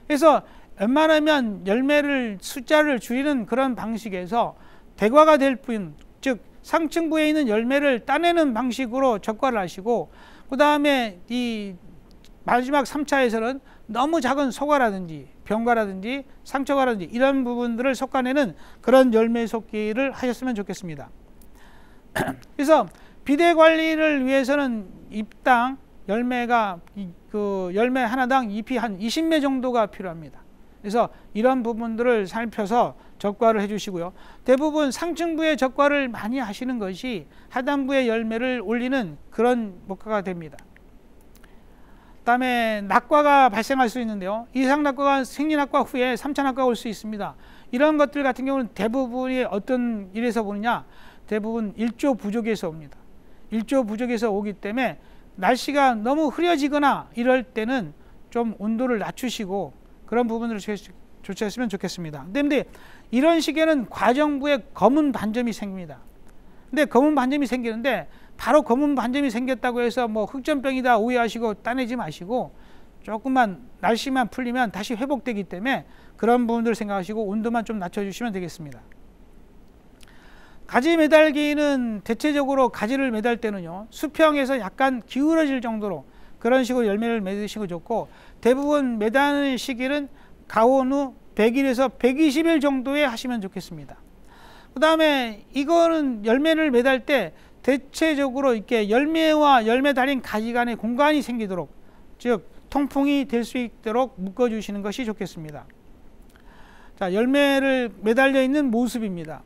그래서 웬만하면 열매를 숫자를 줄이는 그런 방식에서 대과가 될 뿐, 즉 상층부에 있는 열매를 따내는 방식으로 적과를 하시고, 그 다음에 이 마지막 3차에서는 너무 작은 소과라든지 병과라든지 상처과라든지 이런 부분들을 솎아내는 그런 열매 솎기를 하셨으면 좋겠습니다. 그래서 비대 관리를 위해서는 잎당 열매가 열매 하나당 잎이 한 20매 정도가 필요합니다. 그래서 이런 부분들을 살펴서 적과를 해주시고요. 대부분 상층부에 적과를 많이 하시는 것이 하단부의 열매를 올리는 그런 목표가 됩니다. 그 다음에 낙과가 발생할 수 있는데요. 이상낙과가 생리낙과 후에 3차 낙과가 올 수 있습니다. 이런 것들 같은 경우는 대부분이 어떤 일에서 보느냐, 대부분 일조 부족에서 옵니다. 일조 부족에서 오기 때문에 날씨가 너무 흐려지거나 이럴 때는 좀 온도를 낮추시고 그런 부분을 조치했으면 좋겠습니다. 그런데 이런 시기에는 과정부에 검은 반점이 생깁니다. 근데 검은 반점이 생기는데 바로 검은 반점이 생겼다고 해서 뭐 흑점병이다 오해하시고 따내지 마시고 조금만 날씨만 풀리면 다시 회복되기 때문에 그런 부분들을 생각하시고 온도만 좀 낮춰주시면 되겠습니다. 가지 매달기는 대체적으로 가지를 매달 때는요, 수평에서 약간 기울어질 정도로 그런 식으로 열매를 맺으시고 좋고, 대부분 매다는 시기는 가온 후 100일에서 120일 정도에 하시면 좋겠습니다. 그 다음에 이거는 열매를 매달 때 대체적으로 이렇게 열매와 열매 달린 가지 간에 공간이 생기도록, 즉 통풍이 될 수 있도록 묶어주시는 것이 좋겠습니다. 자, 열매를 매달려 있는 모습입니다.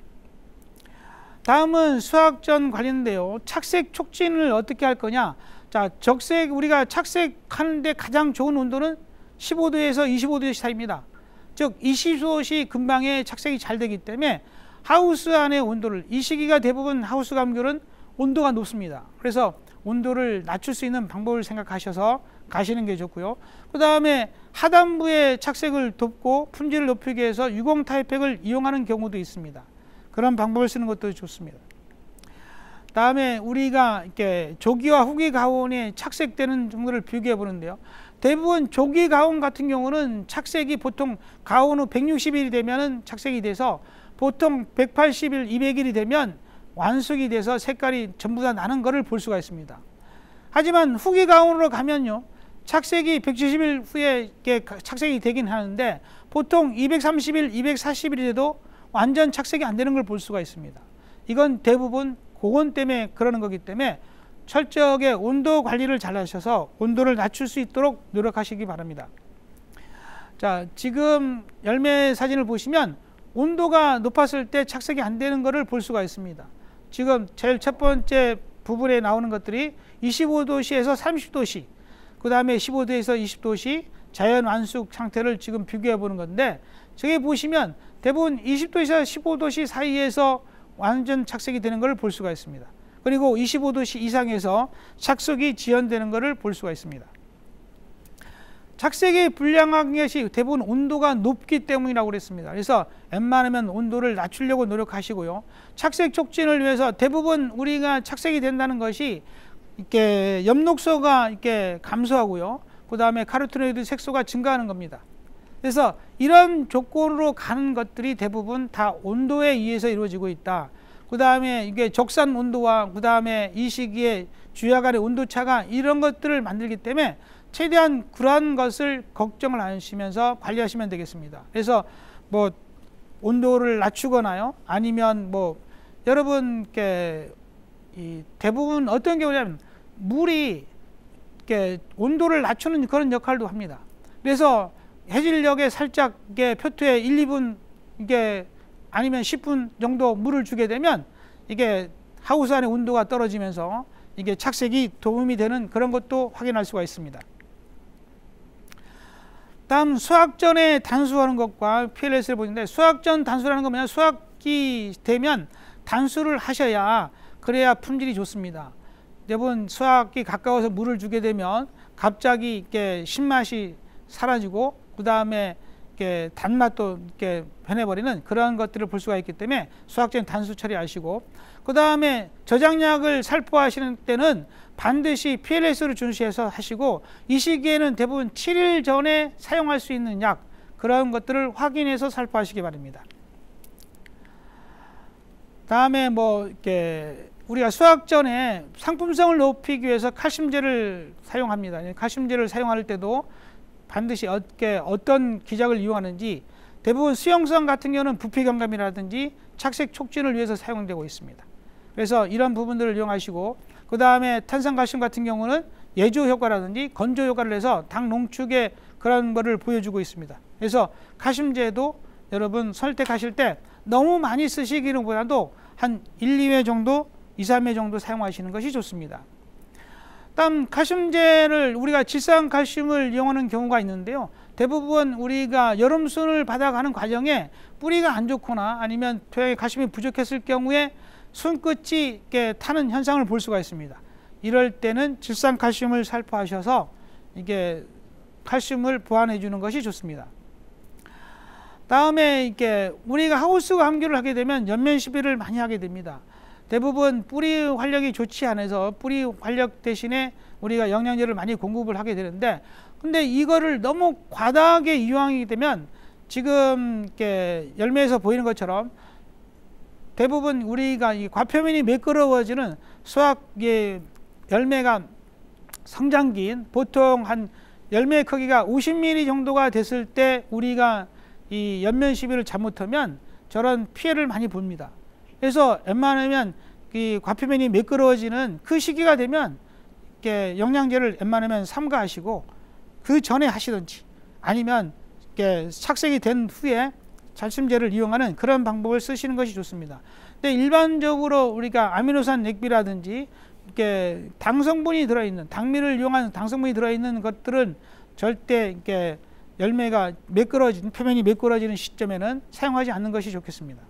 다음은 수확 전 관리인데요. 착색 촉진을 어떻게 할 거냐. 자, 적색, 우리가 착색하는데 가장 좋은 온도는 15도에서 25도 사이입니다. 즉 20도씨 근방에 착색이 잘 되기 때문에 하우스 안의 온도를, 이 시기가 대부분 하우스 감귤은 온도가 높습니다. 그래서 온도를 낮출 수 있는 방법을 생각하셔서 가시는 게 좋고요. 그 다음에 하단부의 착색을 돕고 품질을 높이기 위해서 유공 타입팩을 이용하는 경우도 있습니다. 그런 방법을 쓰는 것도 좋습니다. 다음에 우리가 이렇게 조기와 후기 가온에 착색되는 정도를 비교해 보는데요. 대부분 조기 가온 같은 경우는 착색이 보통 가온 후 160일이 되면 착색이 돼서 보통 180일, 200일이 되면 완숙이 돼서 색깔이 전부 다 나는 것을 볼 수가 있습니다. 하지만 후기 가온으로 가면요, 착색이 170일 후에 이렇게 착색이 되긴 하는데 보통 230일, 240일에도 완전 착색이 안 되는 걸 볼 수가 있습니다. 이건 대부분 고온 때문에 그러는 거기 때문에 철저하게 온도 관리를 잘 하셔서 온도를 낮출 수 있도록 노력하시기 바랍니다. 자, 지금 열매 사진을 보시면 온도가 높았을 때 착색이 안 되는 것을 볼 수가 있습니다. 지금 제일 첫 번째 부분에 나오는 것들이 25도씨에서 30도씨, 그 다음에 15도에서 20도씨 자연 완숙 상태를 지금 비교해 보는 건데, 저기 보시면 대부분 20도에서 15도씨 사이에서 완전 착색이 되는 것을 볼 수가 있습니다. 그리고 25도씨 이상에서 착색이 지연되는 것을 볼 수가 있습니다. 착색이 불량한 것이 대부분 온도가 높기 때문이라고 그랬습니다. 그래서 웬만하면 온도를 낮추려고 노력하시고요. 착색 촉진을 위해서 대부분 우리가 착색이 된다는 것이 이렇게 엽록소가 이렇게 감소하고요. 그 다음에 카로티노이드 색소가 증가하는 겁니다. 그래서 이런 조건으로 가는 것들이 대부분 다 온도에 의해서 이루어지고 있다. 그 다음에 이게 적산 온도와 그 다음에 이 시기에 주야 간의 온도차가 이런 것들을 만들기 때문에 최대한 그러한 것을 걱정을 안 하시면서 관리하시면 되겠습니다. 그래서 뭐 온도를 낮추거나요, 아니면 뭐 여러분께 대부분 어떤 경우냐면 물이 이렇게 온도를 낮추는 그런 역할도 합니다. 그래서 해질녘에 살짝 이게 표토에 1, 2분 이게 아니면 10분 정도 물을 주게 되면 이게 하우스 안의 온도가 떨어지면서 이게 착색이 도움이 되는 그런 것도 확인할 수가 있습니다. 다음 수확전에 단수하는 것과 PLS를 보는데, 수확전 단수라는 건 뭐냐, 수확이 되면 단수를 하셔야 그래야 품질이 좋습니다. 대부분 수확이 가까워서 물을 주게 되면 갑자기 이렇게 신맛이 사라지고 그 다음에 이렇게 단맛도 이렇게 변해버리는 그런 것들을 볼 수가 있기 때문에 수확전 단수 처리하시고, 그 다음에 저장약을 살포하시는 때는 반드시 PLS를 준수해서 하시고, 이 시기에는 대부분 7일 전에 사용할 수 있는 약, 그런 것들을 확인해서 살포하시기 바랍니다. 다음에 뭐 이렇게 우리가 수확 전에 상품성을 높이기 위해서 칼슘제를 사용합니다. 칼슘제를 사용할 때도 반드시 어떤 기작을 이용하는지, 대부분 수용성 같은 경우는 부피 감감이라든지 착색 촉진을 위해서 사용되고 있습니다. 그래서 이런 부분들을 이용하시고, 그 다음에 탄산칼슘 같은 경우는 예조 효과라든지 건조 효과를 해서 당 농축의 그런 거를 보여주고 있습니다. 그래서 칼슘제도 여러분 선택하실 때 너무 많이 쓰시기는 보다도 한 1, 2회 정도, 2, 3회 정도 사용하시는 것이 좋습니다. 다음 칼슘제를 우리가 질산칼슘을 이용하는 경우가 있는데요. 대부분 우리가 여름순을 받아가는 과정에 뿌리가 안 좋거나 아니면 토양에 칼슘이 부족했을 경우에 순끝이 이렇게 타는 현상을 볼 수가 있습니다. 이럴 때는 질산칼슘을 살포하셔서 이게 칼슘을 보완해 주는 것이 좋습니다. 다음에 이렇게 우리가 하우스 감귤을 하게 되면 연면 시비를 많이 하게 됩니다. 대부분 뿌리 활력이 좋지 않아서 뿌리 활력 대신에 우리가 영양제를 많이 공급을 하게 되는데, 근데 이거를 너무 과다하게 이용하게 되면 지금 이렇게 열매에서 보이는 것처럼 대부분 우리가 이 과표면이 매끄러워지는 수확의 열매가 성장기인 보통 한 열매 크기가 50mm 정도가 됐을 때 우리가 이 연면 시비를 잘못하면 저런 피해를 많이 봅니다. 그래서 웬만하면 이 과표면이 매끄러워지는 그 시기가 되면 이렇게 영양제를 웬만하면 삼가하시고 그 전에 하시든지 아니면 이렇게 착색이 된 후에 칼슘제를 이용하는 그런 방법을 쓰시는 것이 좋습니다. 근데 일반적으로 우리가 아미노산 액비라든지 이렇게 당성분이 들어있는, 당밀을 이용한 당성분이 들어있는 것들은 절대 이렇게 열매가 매끄러지는, 표면이 매끄러지는 시점에는 사용하지 않는 것이 좋겠습니다.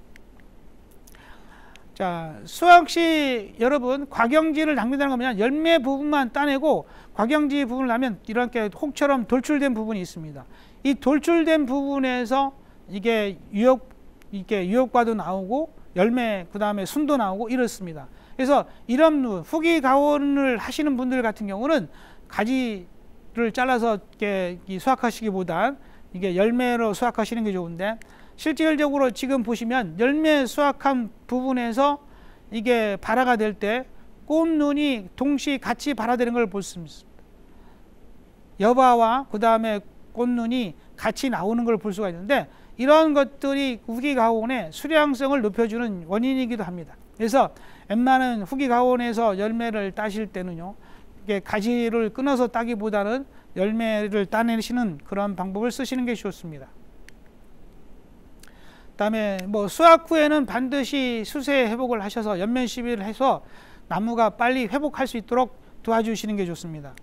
자, 수확 시 여러분 과경지를 낭비하는 거면 열매 부분만 따내고 과경지 부분을 하면 이렇게 혹처럼 돌출된 부분이 있습니다. 이 돌출된 부분에서 이게 유효과도 나오고 열매 그 다음에 순도 나오고 이렇습니다. 그래서 이런 후기 가온을 하시는 분들 같은 경우는 가지를 잘라서 이렇게 수확하시기보다 이게 열매로 수확하시는 게 좋은데, 실질적으로 지금 보시면 열매 수확한 부분에서 이게 발화가 될 때 꽃눈이 동시에 같이 발화되는 걸 볼 수 있습니다. 여바와 그 다음에 꽃눈이 같이 나오는 걸 볼 수가 있는데, 이런 것들이 후기가온의 수량성을 높여주는 원인이기도 합니다. 그래서 웬만한 후기가온에서 열매를 따실 때는요, 이게 가지를 끊어서 따기보다는 열매를 따내시는 그런 방법을 쓰시는 게 좋습니다. 그다음에 뭐 수확 후에는 반드시 수세 회복을 하셔서 연면 시비를 해서 나무가 빨리 회복할 수 있도록 도와주시는 게 좋습니다.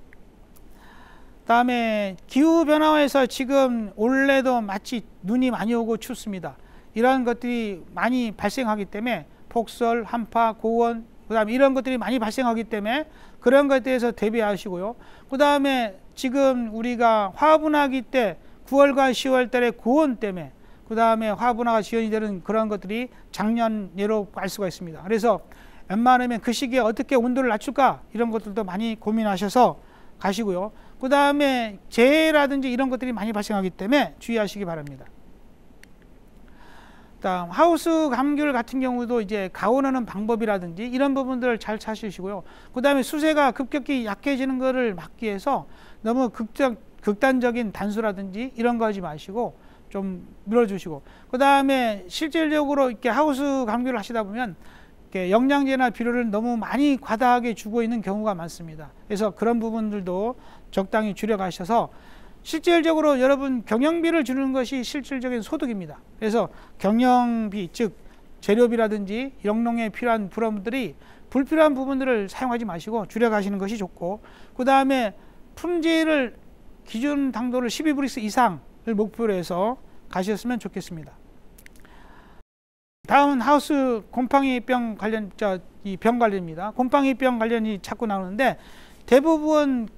그다음에 기후 변화에서 지금 올해도 마치 눈이 많이 오고 춥습니다. 이러한 것들이 많이 발생하기 때문에 폭설, 한파, 고온, 그다음에 이런 것들이 많이 발생하기 때문에 그런 것에 대해서 대비하시고요. 그다음에 지금 우리가 화분하기 때 9월과 10월 달에 고온 때문에 그다음에 화분화가 지연이 되는 그런 것들이 작년 예로 알 수가 있습니다. 그래서 웬만하면 그 시기에 어떻게 온도를 낮출까 이런 것들도 많이 고민하셔서 가시고요. 그 다음에 재해라든지 이런 것들이 많이 발생하기 때문에 주의하시기 바랍니다. 다음 하우스 감귤 같은 경우도 이제 가온하는 방법이라든지 이런 부분들을 잘 찾으시고요. 그 다음에 수세가 급격히 약해지는 것을 막기 위해서 너무 극단적인 단수라든지 이런 거 하지 마시고 좀 밀어주시고, 그 다음에 실질적으로 이렇게 하우스 감귤을 하시다 보면 이렇게 영양제나 비료를 너무 많이 과다하게 주고 있는 경우가 많습니다. 그래서 그런 부분들도 적당히 줄여가셔서 실질적으로 여러분 경영비를 주는 것이 실질적인 소득입니다. 그래서 경영비, 즉 재료비라든지 영농에 필요한 부분들이 불필요한 부분들을 사용하지 마시고 줄여가시는 것이 좋고, 그 다음에 품질을 기준 당도를 12브릭스 이상을 목표로 해서 가셨으면 좋겠습니다. 다음은 하우스 곰팡이병 관련 이 병 관련입니다. 곰팡이병 관련이 자꾸 나오는데 대부분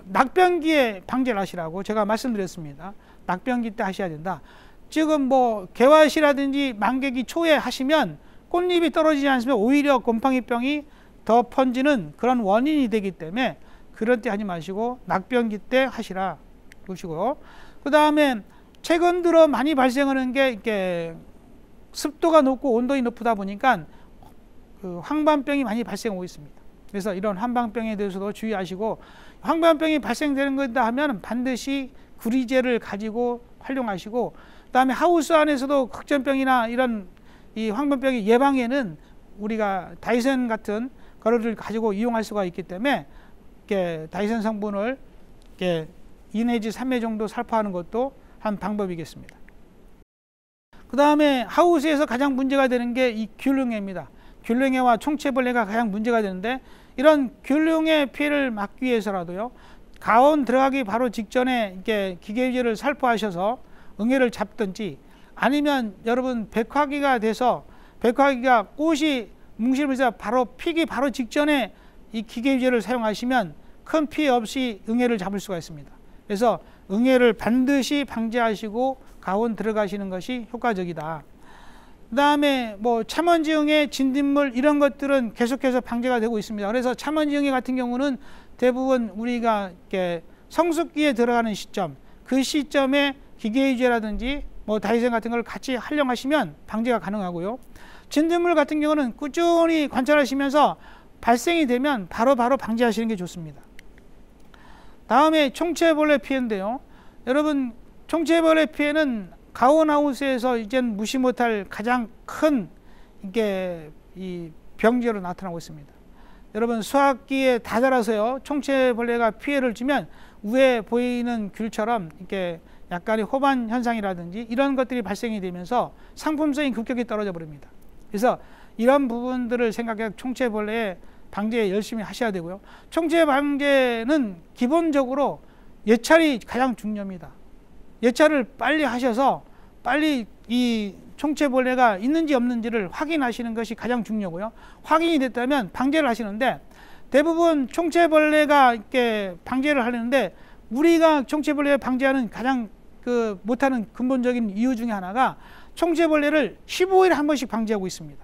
낙병기에 방제를 하시라고 제가 말씀드렸습니다. 낙병기 때 하셔야 된다. 지금 뭐 개화시라든지 만개기 초에 하시면 꽃잎이 떨어지지 않으면 오히려 곰팡이병이 더 번지는 그런 원인이 되기 때문에 그런 때 하지 마시고 낙병기 때 하시라 보시고요. 그 다음에 최근 들어 많이 발생하는 게 이렇게 습도가 높고 온도가 높다 보니까 그 황반병이 많이 발생하고 있습니다. 그래서 이런 황반병에 대해서도 주의하시고, 황반병이 발생되는 거다 하면 반드시 구리제를 가지고 활용하시고, 그다음에 하우스 안에서도 흑점병이나 이런 이 황반병의 예방에는 우리가 다이센 같은 거를 가지고 이용할 수가 있기 때문에 이렇게 다이센 성분을 이렇게 2 내지 3회 정도 살포하는 것도 한 방법이겠습니다. 그 다음에 하우스에서 가장 문제가 되는 게 이 균등해입니다. 균등해와 총체벌레가 가장 문제가 되는데, 이런 균등해 피해를 막기 위해서라도요, 가온 들어가기 바로 직전에 이렇게 기계유제를 살포하셔서 응애를 잡든지, 아니면 여러분 백화기가 돼서 백화기가 꽃이 뭉실면서 바로 피기 바로 직전에 이 기계유제를 사용하시면 큰 피해 없이 응애를 잡을 수가 있습니다. 그래서 응애를 반드시 방지하시고 가온 들어가시는 것이 효과적이다. 그 다음에 뭐 참원지 응애, 진딧물 이런 것들은 계속해서 방제가 되고 있습니다. 그래서 참원지 응애 같은 경우는 대부분 우리가 이렇게 성숙기에 들어가는 시점, 그 시점에 기계유제라든지 뭐 다이센 같은 걸 같이 활용하시면 방제가 가능하고요. 진딧물 같은 경우는 꾸준히 관찰하시면서 발생이 되면 바로바로 방지하시는 게 좋습니다. 다음에 총체벌레 피해인데요. 여러분 총체벌레 피해는 가온하우스에서 이젠 무시 못할 가장 큰 이게 이 병제로 나타나고 있습니다. 여러분 수확기에 다 자라서요, 총체벌레가 피해를 주면 위에 보이는 귤처럼 이렇게 약간의 호반 현상이라든지 이런 것들이 발생이 되면서 상품성이 급격히 떨어져 버립니다. 그래서 이런 부분들을 생각해 총체벌레 방제 열심히 하셔야 되고요. 총체 방제는 기본적으로 예찰이 가장 중요합니다. 예찰을 빨리 하셔서 빨리 이 총체벌레가 있는지 없는지를 확인하시는 것이 가장 중요하고요. 확인이 됐다면 방제를 하시는데, 대부분 총체벌레가 이렇게 방제를 하려는데 우리가 총체벌레 방제하는 가장 못하는 근본적인 이유 중에 하나가 총체벌레를 15일에 한 번씩 방제하고 있습니다.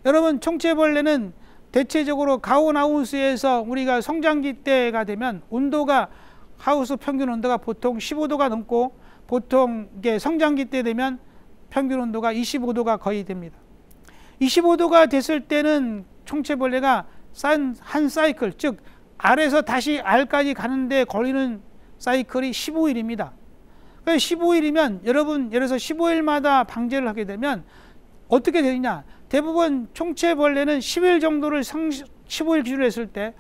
여러분 총체벌레는 대체적으로 가온하우스에서 우리가 성장기 때가 되면 온도가 하우스 평균 온도가 보통 15도가 넘고, 보통 이게 성장기 때 되면 평균 온도가 25도가 거의 됩니다. 25도가 됐을 때는 총체벌레가 한 사이클, 즉 R에서 다시 R까지 가는데 걸리는 사이클이 15일입니다. 그러니까 15일이면 여러분 예를 들어서 15일마다 방제를 하게 되면 어떻게 되느냐? 대부분 총체벌레는 10일 정도를 15일 기준으로 했을 때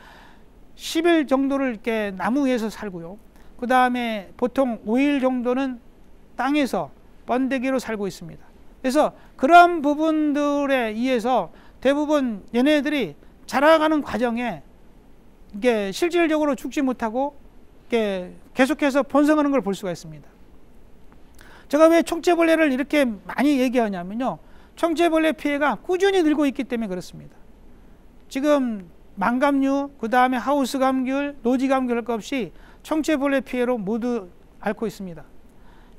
10일 정도를 이렇게 나무 위에서 살고요. 그 다음에 보통 5일 정도는 땅에서 번데기로 살고 있습니다. 그래서 그런 부분들에 의해서 대부분 얘네들이 자라가는 과정에 이게 실질적으로 죽지 못하고 이게 계속해서 번성하는 걸 볼 수가 있습니다. 제가 왜 총체벌레를 이렇게 많이 얘기하냐면요. 총체벌레 피해가 꾸준히 늘고 있기 때문에 그렇습니다. 지금 망감류, 그 다음에 하우스 감귤, 노지 감귤 할 것 없이 총체벌레 피해로 모두 앓고 있습니다.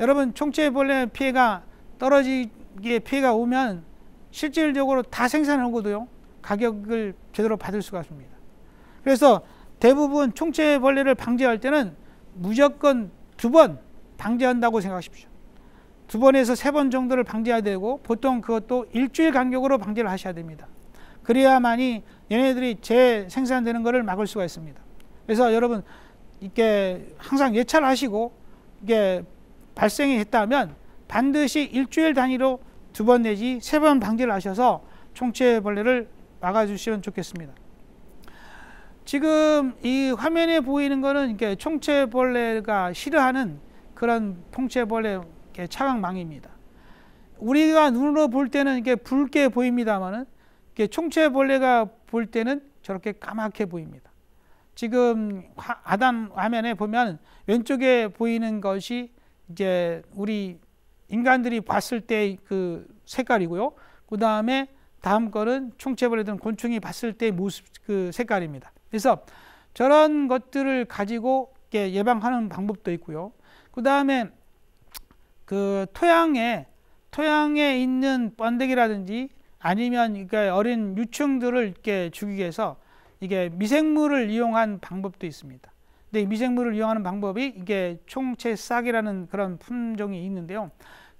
여러분 총체벌레 피해가 떨어지게 피해가 오면 실질적으로 다 생산하고도요 가격을 제대로 받을 수가 없습니다. 그래서 대부분 총체벌레를 방제할 때는 무조건 2번 방제한다고 생각하십시오. 2번에서 3번 정도를 방제해야 되고 보통 그것도 일주일 간격으로 방제를 하셔야 됩니다. 그래야만이 얘네들이 재생산되는 것을 막을 수가 있습니다. 그래서 여러분 이게 항상 예찰 하시고 이게 발생이 했다면 반드시 일주일 단위로 2번 내지 3번 방제를 하셔서 총체벌레를 막아주시면 좋겠습니다. 지금 이 화면에 보이는 것은 이게 총체벌레가 싫어하는 그런 총체벌레 차광망입니다. 우리가 눈으로 볼 때는 이게 붉게 보입니다만은 총체벌레가 볼 때는 저렇게 까맣게 보입니다. 지금 하단 화면에 보면 왼쪽에 보이는 것이 이제 우리 인간들이 봤을 때 그 색깔이고요. 그 다음에 다음 거는 총체벌레든 곤충이 봤을 때 모습 그 색깔입니다. 그래서 저런 것들을 가지고 예방하는 방법도 있고요. 그 다음에 그 토양에 있는 번데기라든지 아니면 어린 유충들을 이렇게 죽이기 위해서 이게 미생물을 이용한 방법도 있습니다. 근데 이 미생물을 이용하는 방법이 이게 총체싹이라는 그런 품종이 있는데요.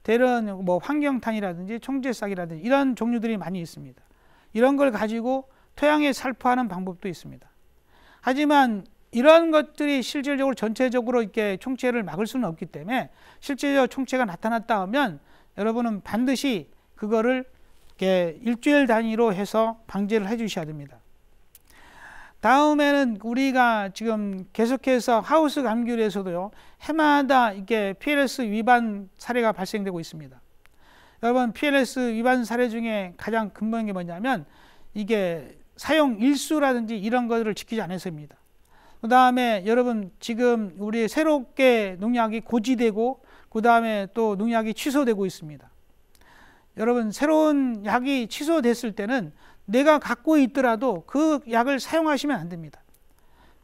대략 뭐 환경탄이라든지 총체싹이라든지 이런 종류들이 많이 있습니다. 이런 걸 가지고 토양에 살포하는 방법도 있습니다. 하지만 이런 것들이 실질적으로 전체적으로 이렇게 총체를 막을 수는 없기 때문에 실제로 총체가 나타났다 하면 여러분은 반드시 그거를 이렇게 일주일 단위로 해서 방제를 해 주셔야 됩니다. 다음에는 우리가 지금 계속해서 하우스 감귤에서도요, 해마다 이게 PLS 위반 사례가 발생되고 있습니다. 여러분, PLS 위반 사례 중에 가장 근본인 게 뭐냐면 이게 사용 일수라든지 이런 것들을 지키지 않아서입니다. 그 다음에 여러분 지금 우리 새롭게 농약이 고지되고 그 다음에 또 농약이 취소되고 있습니다. 여러분 새로운 약이 취소됐을 때는 내가 갖고 있더라도 그 약을 사용하시면 안 됩니다.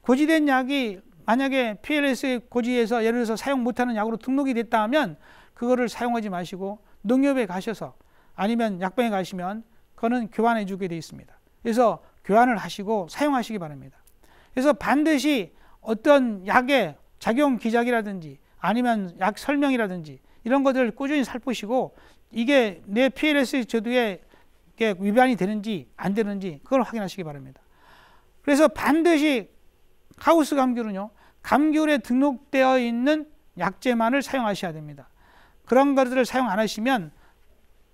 고지된 약이 만약에 PLS 고지에서 예를 들어서 사용 못하는 약으로 등록이 됐다 하면 그거를 사용하지 마시고 농협에 가셔서 아니면 약방에 가시면 그거는 교환해 주게 되어 있습니다. 그래서 교환을 하시고 사용하시기 바랍니다. 그래서 반드시 어떤 약의 작용 기작이라든지 아니면 약 설명이라든지 이런 것들을 꾸준히 살피시고 이게 내 PLS 제도에 위반이 되는지 안 되는지 그걸 확인하시기 바랍니다. 그래서 반드시 하우스 감귤은요, 감귤에 등록되어 있는 약재만을 사용하셔야 됩니다. 그런 것들을 사용 안 하시면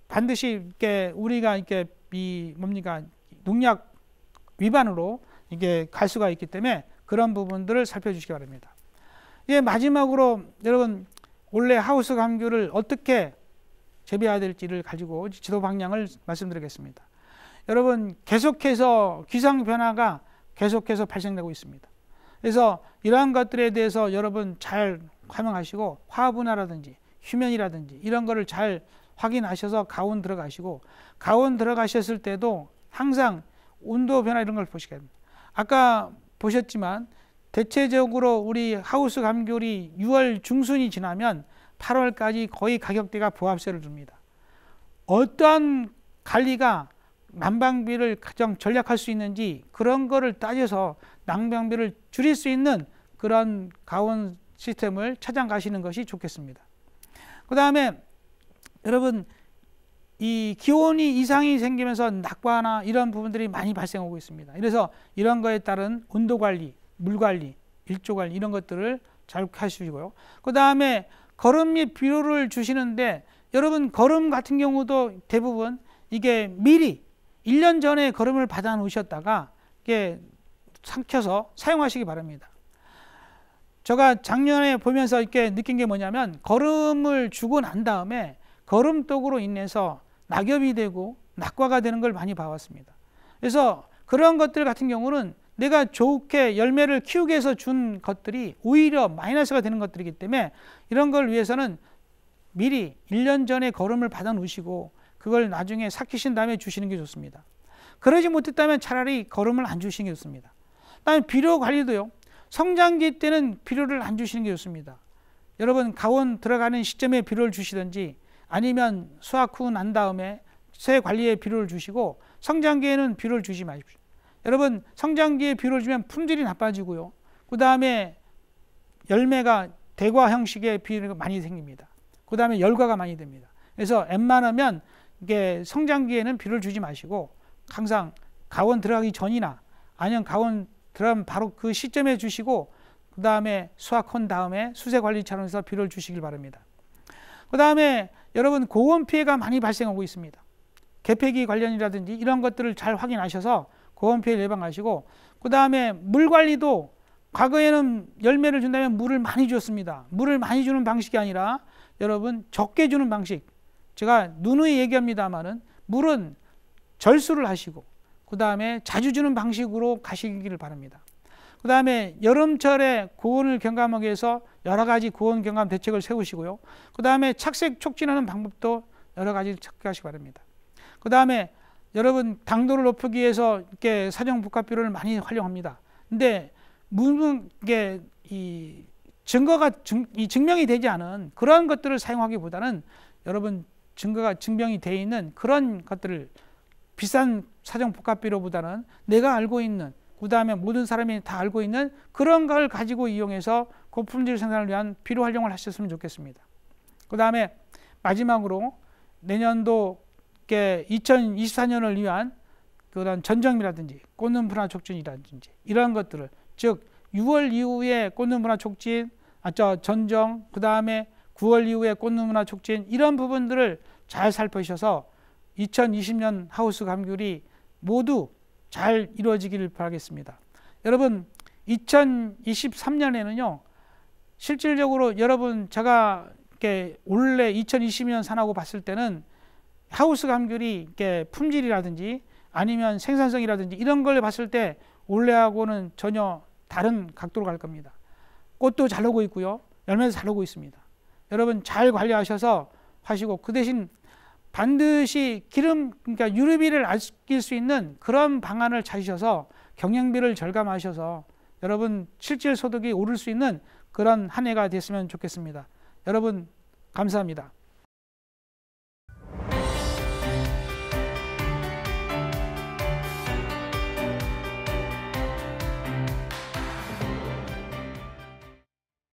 반드시 우리가 농약 위반으로 이게 갈 수가 있기 때문에 그런 부분들을 살펴주시기 바랍니다. 이제 마지막으로 여러분 원래 하우스 감귤을 어떻게 재배해야 될지를 가지고 지도 방향을 말씀드리겠습니다. 여러분 계속해서 기상 변화가 계속해서 발생되고 있습니다. 그래서 이러한 것들에 대해서 여러분 잘 활용하시고 화분화라든지 휴면이라든지 이런 거를 잘 확인하셔서 가온 들어가시고 가온 들어가셨을 때도 항상 온도 변화 이런 걸 보시게 됩니다. 아까 보셨지만 대체적으로 우리 하우스 감귤이 6월 중순이 지나면 8월까지 거의 가격대가 보합세를 줍니다. 어떠한 관리가 난방비를 가장 절약할 수 있는지 그런 거를 따져서 난방비를 줄일 수 있는 그런 가온 시스템을 찾아가시는 것이 좋겠습니다. 그 다음에 여러분 이 기온이 이상이 생기면서 낙과나 이런 부분들이 많이 발생하고 있습니다. 그래서 이런 거에 따른 온도 관리, 물 관리, 일조 관리 이런 것들을 잘 하시고요. 그 다음에 거름 및 비료를 주시는데 여러분 거름 같은 경우도 대부분 이게 미리 1년 전에 거름을 받아 놓으셨다가 이게 삼켜서 사용하시기 바랍니다. 제가 작년에 보면서 이렇게 느낀 게 뭐냐면 거름을 주고 난 다음에 거름독으로 인해서 낙엽이 되고 낙과가 되는 걸 많이 봐왔습니다. 그래서 그런 것들 같은 경우는 내가 좋게 열매를 키우기 위해서 준 것들이 오히려 마이너스가 되는 것들이기 때문에 이런 걸 위해서는 미리 1년 전에 거름을 받아 놓으시고 그걸 나중에 삭히신 다음에 주시는 게 좋습니다. 그러지 못했다면 차라리 거름을 안 주시는 게 좋습니다. 다음에 비료 관리도요. 성장기 때는 비료를 안 주시는 게 좋습니다. 여러분 가온 들어가는 시점에 비료를 주시든지 아니면 수확 후 난 다음에 새 관리에 비료를 주시고 성장기에는 비료를 주지 마십시오. 여러분 성장기에 비료를 주면 품질이 나빠지고요. 그 다음에 열매가 대과 형식의 비료가 많이 생깁니다. 그 다음에 열과가 많이 됩니다. 그래서 웬만하면 이게 성장기에는 비료를 주지 마시고 항상 가온 들어가기 전이나 아니면 가온 들어가면 바로 그 시점에 주시고 그 다음에 수확한 다음에 수세 관리 차원에서 비료를 주시길 바랍니다. 그 다음에 여러분 고온 피해가 많이 발생하고 있습니다. 개폐기 관련이라든지 이런 것들을 잘 확인하셔서 고온 피해 예방하시고 그 다음에 물 관리도 과거에는 열매를 준다면 물을 많이 줬습니다. 물을 많이 주는 방식이 아니라 여러분 적게 주는 방식, 제가 누누이 얘기합니다만은 물은 절수를 하시고 그 다음에 자주 주는 방식으로 가시기를 바랍니다. 그 다음에 여름철에 고온을 경감하기 위해서 여러 가지 고온 경감 대책을 세우시고요. 그 다음에 착색 촉진하는 방법도 여러 가지 체크하시기 바랍니다. 그 다음에 여러분 당도를 높이기 위해서 이렇게 사정 복합비료를 많이 활용합니다. 근데 이게 이 증거가 증명이 되지 않은 그런 것들을 사용하기보다는 여러분 증거가 증명이 되어 있는 그런 것들을 비싼 사정 복합비료보다는 내가 알고 있는 그 다음에 모든 사람이 다 알고 있는 그런 걸 가지고 이용해서 고품질 생산을 위한 비료 활용을 하셨으면 좋겠습니다. 그 다음에 마지막으로 내년도 2024년을 위한 그런 전정이라든지 꽂는 분화 촉진이라든지 이런 것들을 즉 6월 이후에 꽂는 분화 촉진, 전정, 그 다음에 9월 이후에 꽂는 분화 촉진 이런 부분들을 잘 살펴주셔서 2020년 하우스 감귤이 모두 잘 이루어지기를 바라겠습니다. 여러분 2023년에는요 실질적으로 여러분 제가 이렇게 올해 2020년 산하고 봤을 때는 하우스 감귤이 이렇게 품질이라든지 아니면 생산성이라든지 이런 걸 봤을 때 올해하고는 전혀 다른 각도로 갈 겁니다. 꽃도 잘 오고 있고요. 열매도 잘 오고 있습니다. 여러분 잘 관리하셔서 하시고 그 대신 반드시 그러니까 유류비를 아낄 수 있는 그런 방안을 찾으셔서 경영비를 절감하셔서 여러분 실질 소득이 오를 수 있는 그런 한 해가 됐으면 좋겠습니다. 여러분 감사합니다.